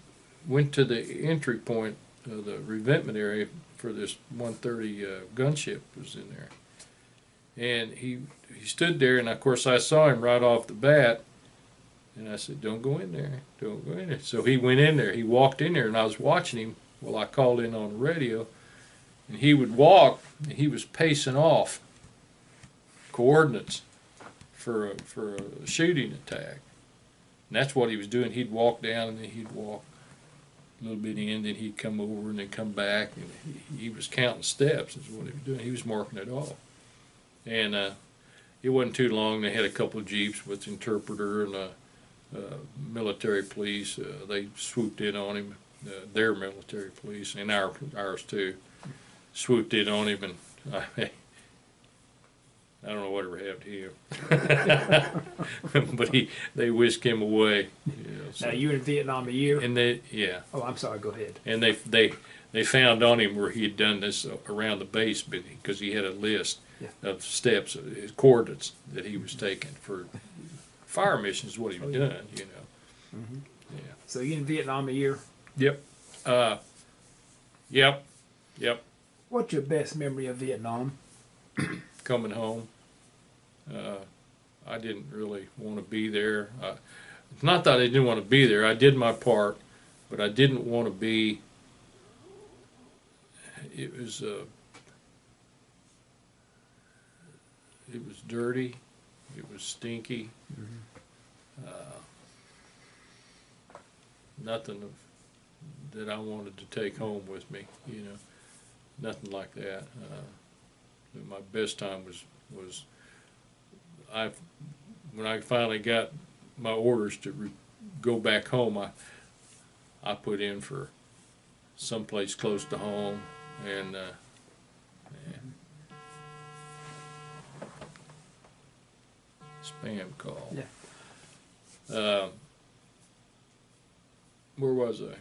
Speaker 1: went to the entry point of the revetment area for this 130 gunship was in there. And he stood there, and of course I saw him right off the bat, And I said, don't go in there. Don't go in there. So he went in there. He walked in there, and I was watching him while I called in on the radio. And he would walk, and he was pacing off coordinates for a shooting attack. And that's what he was doing. He'd walk down, and then he'd walk a little bit in, then he'd come over, and then come back. And he was counting steps is what he was doing. He was marking it off. And it wasn't too long. They had a couple of Jeeps with interpreter and military police. They swooped in on him, their military police, and ours too. Swooped in on him, and I don't know whatever happened to him. But they whisked him away.
Speaker 2: Now, you were in Vietnam a year?
Speaker 1: And yeah.
Speaker 2: Oh, I'm sorry, go ahead.
Speaker 1: And they found on him where he had done this around the base, because he had a list of steps, coordinates that he was taking for fire missions, what he was doing,
Speaker 2: Mm-hmm.
Speaker 1: Yeah.
Speaker 2: So you in Vietnam a year?
Speaker 1: Yep. Yep.
Speaker 2: What's your best memory of Vietnam?
Speaker 1: Coming home. I didn't really want to be there. It's not that I didn't want to be there. I did my part, but I didn't want to be. It was dirty. It was stinky.
Speaker 2: Mm-hmm.
Speaker 1: Nothing that I wanted to take home with me. Nothing like that. My best time was when I finally got my orders to go back home. I put in for someplace close to home, and spam call.
Speaker 2: Yeah.
Speaker 1: Where was I?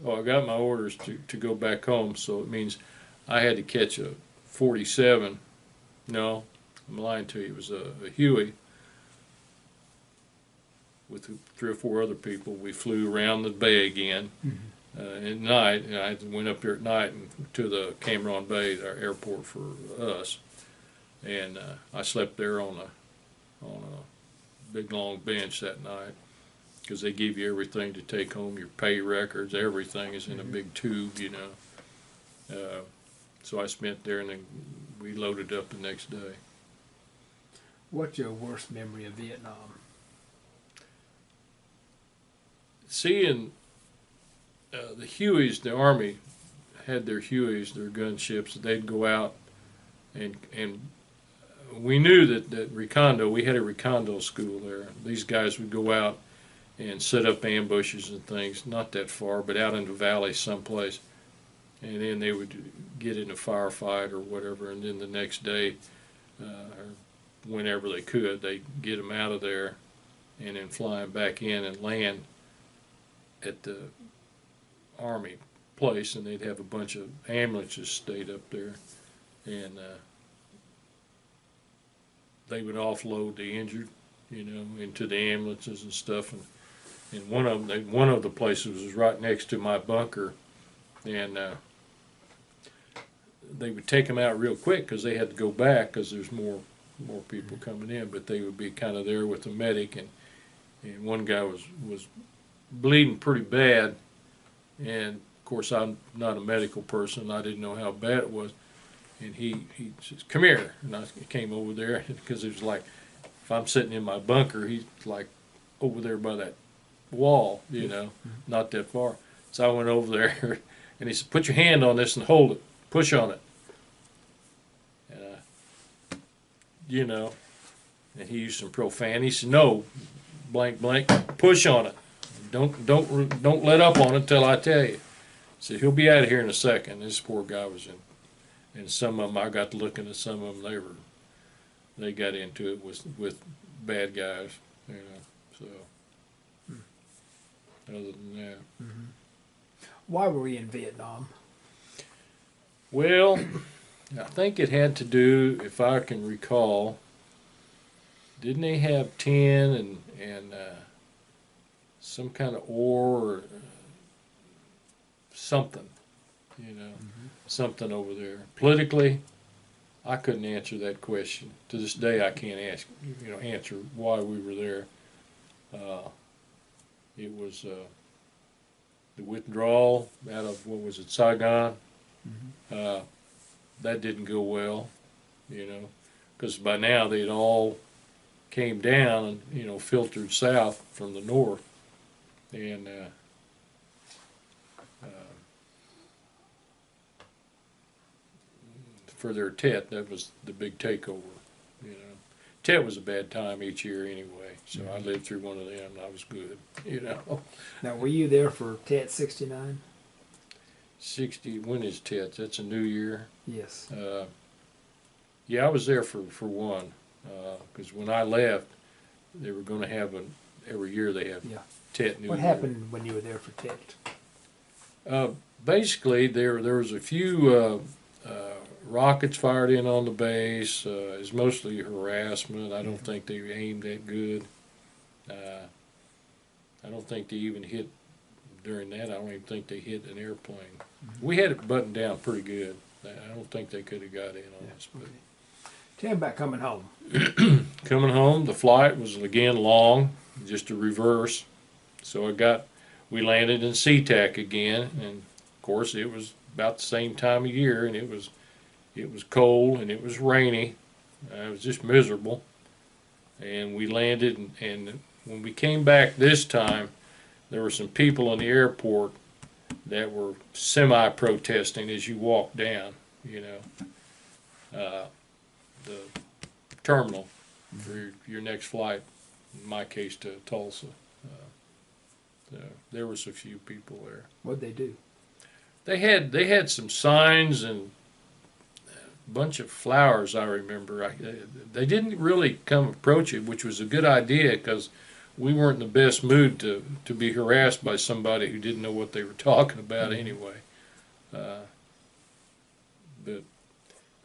Speaker 1: Oh, I got my orders to go back home, so it means I had to catch a 47. No, I'm lying to you. It was a Huey with 3 or 4 other people. We flew around the bay again at night. And I went up there at night and to the Cameron Bay, our airport for us, and I slept there on a big long bench that night, because they give you everything to take home, your pay records, everything is in a big tube, So I spent there, and then we loaded up the next day.
Speaker 2: What's your worst memory of Vietnam?
Speaker 1: Seeing the Hueys, the Army had their Hueys, their gunships. They'd go out, and we knew that recondo, we had a recondo school there. These guys would go out and set up ambushes and things, not that far, but out in the valley someplace. And then they would get in a firefight or whatever, and then the next day, or whenever they could, they'd get them out of there, and then fly them back in and land at the Army place, and they'd have a bunch of ambulances stayed up there, and they would offload the injured, into the ambulances and stuff, and one of the places was right next to my bunker, and they would take them out real quick because they had to go back because there's more people coming in, but they would be kind of there with the medic, and one guy was bleeding pretty bad, and of course I'm not a medical person. I didn't know how bad it was, and he says, "Come here," and I came over there because it was like, if I'm sitting in my bunker, he's like over there by that wall, not that far. So I went over there, and he said, "Put your hand on this and hold it. Push on it." And and he used some profanity. He said, "No, blank, push on it. Don't let up on it until I tell you." So he'll be out of here in a second. This poor guy was in, and some of them, I got to looking at some of them. They got into it with bad guys, So other than that,
Speaker 2: Why were we in Vietnam?
Speaker 1: well, I think it had to do, if I can recall, didn't they have tin and some kind of ore or something, something over there. Politically, I couldn't answer that question. To this day, I can't answer why we were there. It was the withdrawal out of, what was it, Saigon. Uh, that didn't go well, because by now they'd all came down and, filtered south from the north. And for their Tet, that was the big takeover. Tet was a bad time each year anyway, so I lived through one of them and I was good.
Speaker 2: Now, were you there for Tet 69?
Speaker 1: 60, when is Tet? That's a new year.
Speaker 2: Yes.
Speaker 1: Yeah, I was there for one, because when I left, they were going to have every year they have Tet New
Speaker 2: What
Speaker 1: Year.
Speaker 2: happened when you were there for Tet?
Speaker 1: Basically, there was a few rockets fired in on the base. It's mostly harassment. I don't think they aimed that good. I don't think they even hit during that. I don't even think they hit an airplane. We had it buttoned down pretty good. I don't think they could have got in on us. But
Speaker 2: Tell me about coming home.
Speaker 1: coming home, the flight was again long, just a reverse. So we landed in SeaTac again, and of course it was about the same time of year, and it was cold and it was rainy. It was just miserable. And we landed, and when we came back this time, there were some people in the airport that were semi-protesting as you walked down, the terminal for your next flight, in my case to Tulsa. There was a few people there.
Speaker 2: What'd they do?
Speaker 1: They had some signs and a bunch of flowers, I remember. They didn't really come approach it, which was a good idea, because we weren't in the best mood to be harassed by somebody who didn't know what they were talking about anyway. But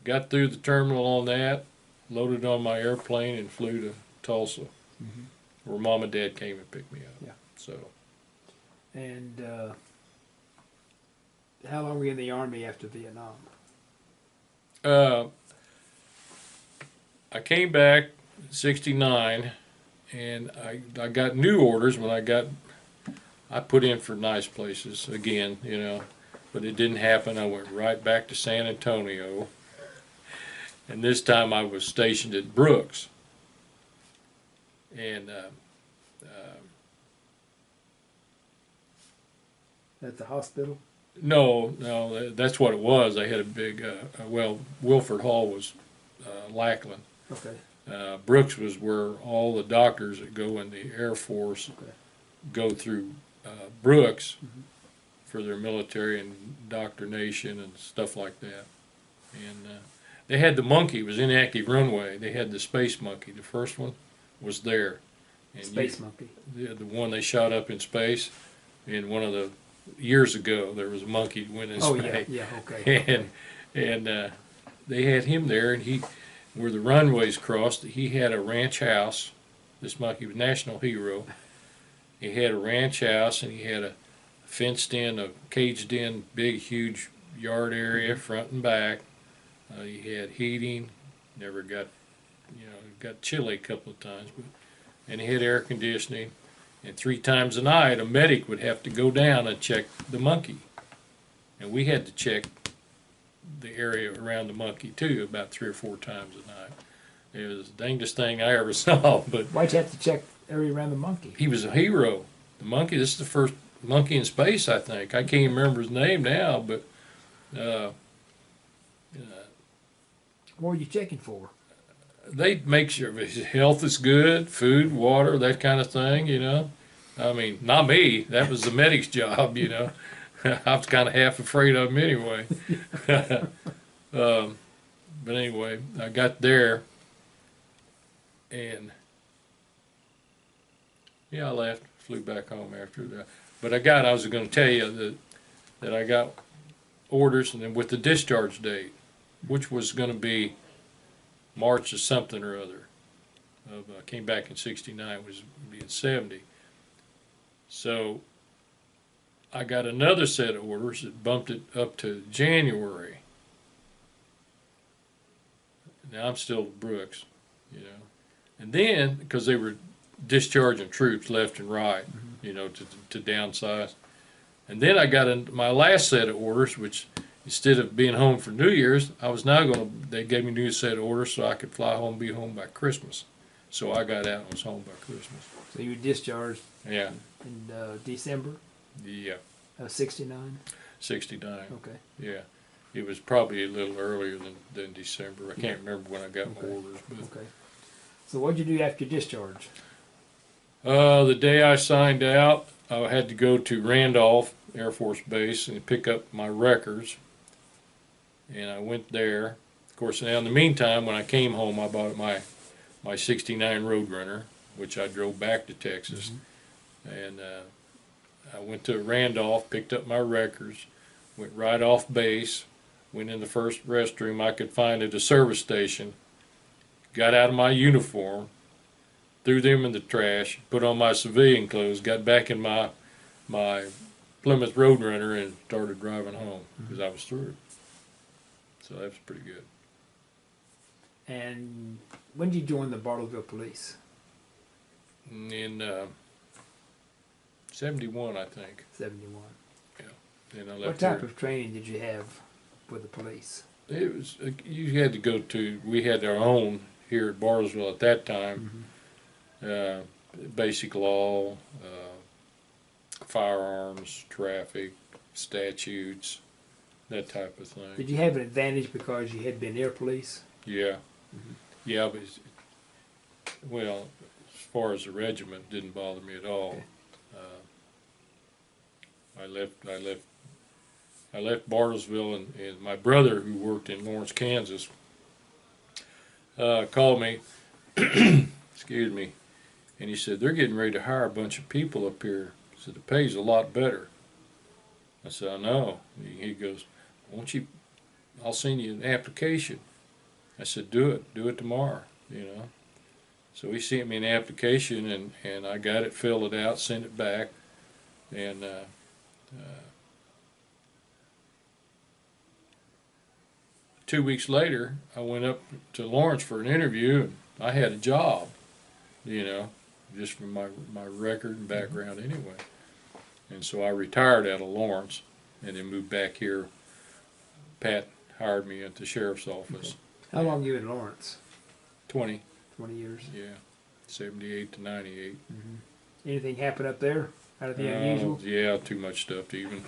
Speaker 1: got through the terminal on that, loaded on my airplane, and flew to Tulsa, where Mom and Dad came and picked me up.
Speaker 2: Yeah.
Speaker 1: So.
Speaker 2: And how long were you in the Army after Vietnam?
Speaker 1: I came back in '69, and I got new orders when I put in for nice places again, but it didn't happen. I went right back to San Antonio, and this time I was stationed at Brooks. And
Speaker 2: At the hospital?
Speaker 1: no, that's what it was. They had a big, Wilford Hall was Lackland.
Speaker 2: Okay.
Speaker 1: Brooks was where all the doctors that go in the Air Force go through Brooks for their military indoctrination and stuff like that. And they had the monkey. It was inactive runway. They had the space monkey. The first one was there. And
Speaker 2: Space monkey.
Speaker 1: The one they shot up in space. In one of the years ago, there was a monkey that went in space.
Speaker 2: Yeah, okay.
Speaker 1: And they had him there, and where the runways crossed, he had a ranch house. This monkey was a national hero. He had a ranch house, and he had a fenced-in, a caged-in, big, huge yard area, front and back. He had heating. Never got, got chilly a couple of times, and he had air conditioning. And 3 times a night, a medic would have to go down and check the monkey. And we had to check the area around the monkey, too, about 3 or 4 times a night. It was the dangest thing I ever saw. But
Speaker 2: why'd you have to check area around the monkey?
Speaker 1: He was a hero. The monkey, this is the first monkey in space, I think. I can't remember his name now, but...
Speaker 2: what were you checking for?
Speaker 1: They make sure his health is good, food, water, that kind of thing, I mean, not me. That was the medic's job, I was kind of half afraid of him anyway. But anyway, I got there, and I left, flew back home after that. But I was going to tell you that I got orders, and then with the discharge date, which was going to be March of something or other. I came back in '69, was being 70. So I got another set of orders that bumped it up to January. Now I'm still at Brooks, And then, because they were discharging troops left and right, you know, to downsize. And then I got my last set of orders, which instead of being home for New Year's, they gave me a new set of orders so I could fly home and be home by Christmas. So I got out and was home by Christmas.
Speaker 2: So you were discharged
Speaker 1: Yeah,
Speaker 2: in December
Speaker 1: yeah,
Speaker 2: of '69?
Speaker 1: 69.
Speaker 2: Okay.
Speaker 1: Yeah, it was probably a little earlier than December. I can't remember when I got
Speaker 2: Okay.
Speaker 1: my orders. But
Speaker 2: Okay. So what'd you do after your discharge?
Speaker 1: the day I signed out, I had to go to Randolph Air Force Base and pick up my records. And I went there. Of course, now in the meantime, when I came home, I bought my '69 Roadrunner, which I drove back to Texas. And I went to Randolph, picked up my records, went right off base, went in the first restroom I could find at a service station, got out of my uniform, threw them in the trash, put on my civilian clothes, got back in my Plymouth Roadrunner and started driving home because I was through. So that was pretty good.
Speaker 2: And when did you join the Bartlesville Police?
Speaker 1: In 71, I think.
Speaker 2: 71.
Speaker 1: Then I left
Speaker 2: What type
Speaker 1: there.
Speaker 2: of training did you have with the police?
Speaker 1: It was you had to go to. We had our own here at Bartlesville at that time. Basic law, firearms, traffic, statutes, that type of thing.
Speaker 2: Did you have an advantage because you had been air police?
Speaker 1: Yeah, yeah, but well, as far as the regiment, didn't bother me at all.
Speaker 2: Okay.
Speaker 1: I left Bartlesville, and my brother, who worked in Lawrence, Kansas, called me. Excuse me, and he said they're getting ready to hire a bunch of people up here. He said the pay's a lot better. I said I know. He goes, won't you? I'll send you an application. I said do it tomorrow. You know. So he sent me an application, and I got it, filled it out, sent it back, and 2 weeks later, I went up to Lawrence for an interview, and I had a job, you know, just from my record and background anyway. And so I retired out of Lawrence and then moved back here. Pat hired me at the sheriff's office.
Speaker 2: How long you in Lawrence?
Speaker 1: 20,
Speaker 2: 20 years.
Speaker 1: yeah, 78 to 98.
Speaker 2: Anything happen up there out of the unusual?
Speaker 1: Yeah, too much stuff to even.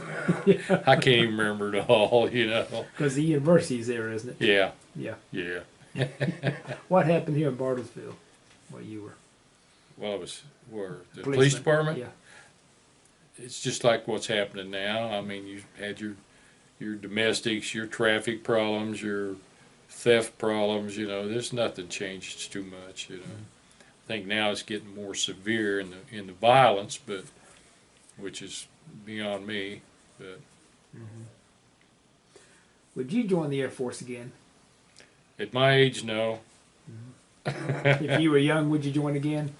Speaker 1: I can't even remember it all, you know.
Speaker 2: Because the university's there, isn't it?
Speaker 1: Yeah,
Speaker 2: Yeah.
Speaker 1: yeah.
Speaker 2: What happened here in Bartlesville while you were?
Speaker 1: Well, it was where the
Speaker 2: Policeman.
Speaker 1: police department.
Speaker 2: Yeah.
Speaker 1: It's just like what's happening now. I mean, you had your domestics, your traffic problems, your theft problems. You know, there's nothing changed too much. You know, I think now it's getting more severe in the violence, but which is beyond me. But
Speaker 2: Would you join the Air Force again?
Speaker 1: at my age, no.
Speaker 2: If you were young, would you join again?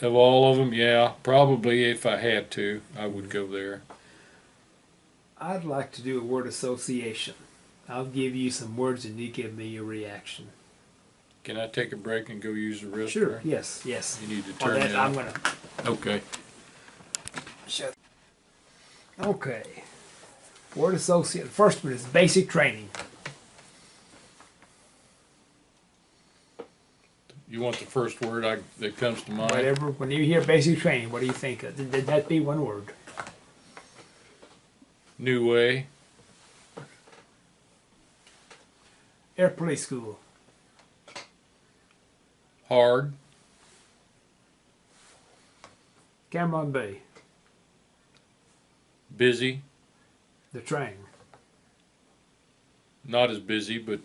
Speaker 1: Of all of them, yeah, probably if I had to, I would go there.
Speaker 2: I'd like to do a word association. I'll give you some words and you give me your reaction.
Speaker 1: Can I take a break and go use the restroom?
Speaker 2: Sure. Yes. Yes.
Speaker 1: You need to
Speaker 2: On
Speaker 1: turn
Speaker 2: that,
Speaker 1: that
Speaker 2: I'm
Speaker 1: off.
Speaker 2: gonna.
Speaker 1: Okay.
Speaker 2: Shut. Okay. Word associate. The first one is basic training.
Speaker 1: You want the first word that comes to mind?
Speaker 2: Whatever. When you hear basic training, what do you think of? Did that be one word?
Speaker 1: New way.
Speaker 2: Air Police School.
Speaker 1: Hard.
Speaker 2: Cameron Bay.
Speaker 1: Busy.
Speaker 2: The train.
Speaker 1: Not as busy, but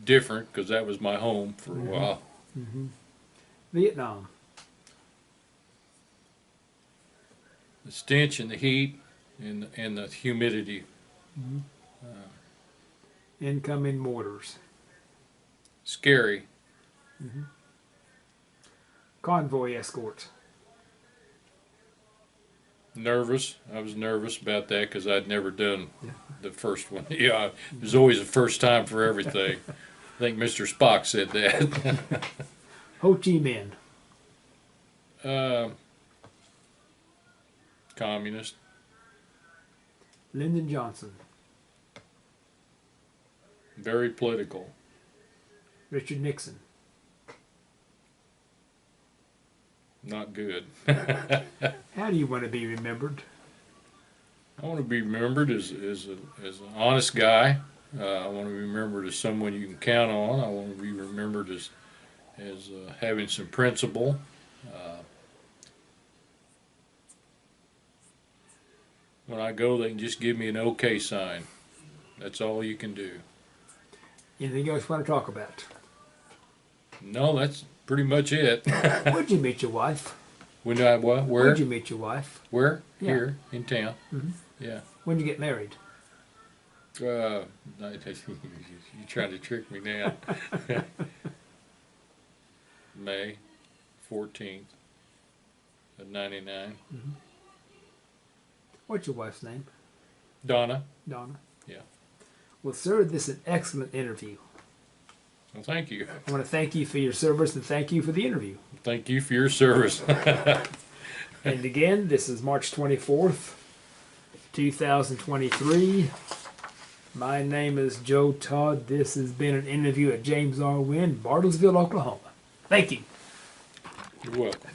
Speaker 1: different because that was my home for a while.
Speaker 2: Vietnam.
Speaker 1: The stench and the heat and the humidity.
Speaker 2: Incoming mortars.
Speaker 1: Scary.
Speaker 2: Convoy escort.
Speaker 1: Nervous. I was nervous about that because I'd never done the first one. Yeah, there's always a first time for everything. I think Mr. Spock said that.
Speaker 2: Ho Chi Minh.
Speaker 1: Communist.
Speaker 2: Lyndon Johnson.
Speaker 1: Very political.
Speaker 2: Richard Nixon.
Speaker 1: Not good.
Speaker 2: How do you want to be remembered?
Speaker 1: I want to be remembered as an honest guy. I want to be remembered as someone you can count on. I want to be remembered as having some principle. When I go, they can just give me an okay sign. That's all you can do.
Speaker 2: Anything else you want to talk about?
Speaker 1: No, that's pretty much it.
Speaker 2: Where'd you meet your wife?
Speaker 1: When I what? Where?
Speaker 2: Where'd you meet your wife?
Speaker 1: Where?
Speaker 2: Yeah.
Speaker 1: Here in town.
Speaker 2: Mm-hmm.
Speaker 1: Yeah.
Speaker 2: When'd you get married?
Speaker 1: You're trying to trick me now. May 14th of '99.
Speaker 2: Mm-hmm. What's your wife's name?
Speaker 1: Donna.
Speaker 2: Donna.
Speaker 1: Yeah.
Speaker 2: Well, sir, this is an excellent interview.
Speaker 1: Well, thank you.
Speaker 2: I want to thank you for your service and thank you for the interview.
Speaker 1: Thank you for your service.
Speaker 2: And again, this is March 24th, 2023. My name is Joe Todd. This has been an interview at James R. Winn, Bartlesville, Oklahoma. Thank you.
Speaker 1: You're welcome.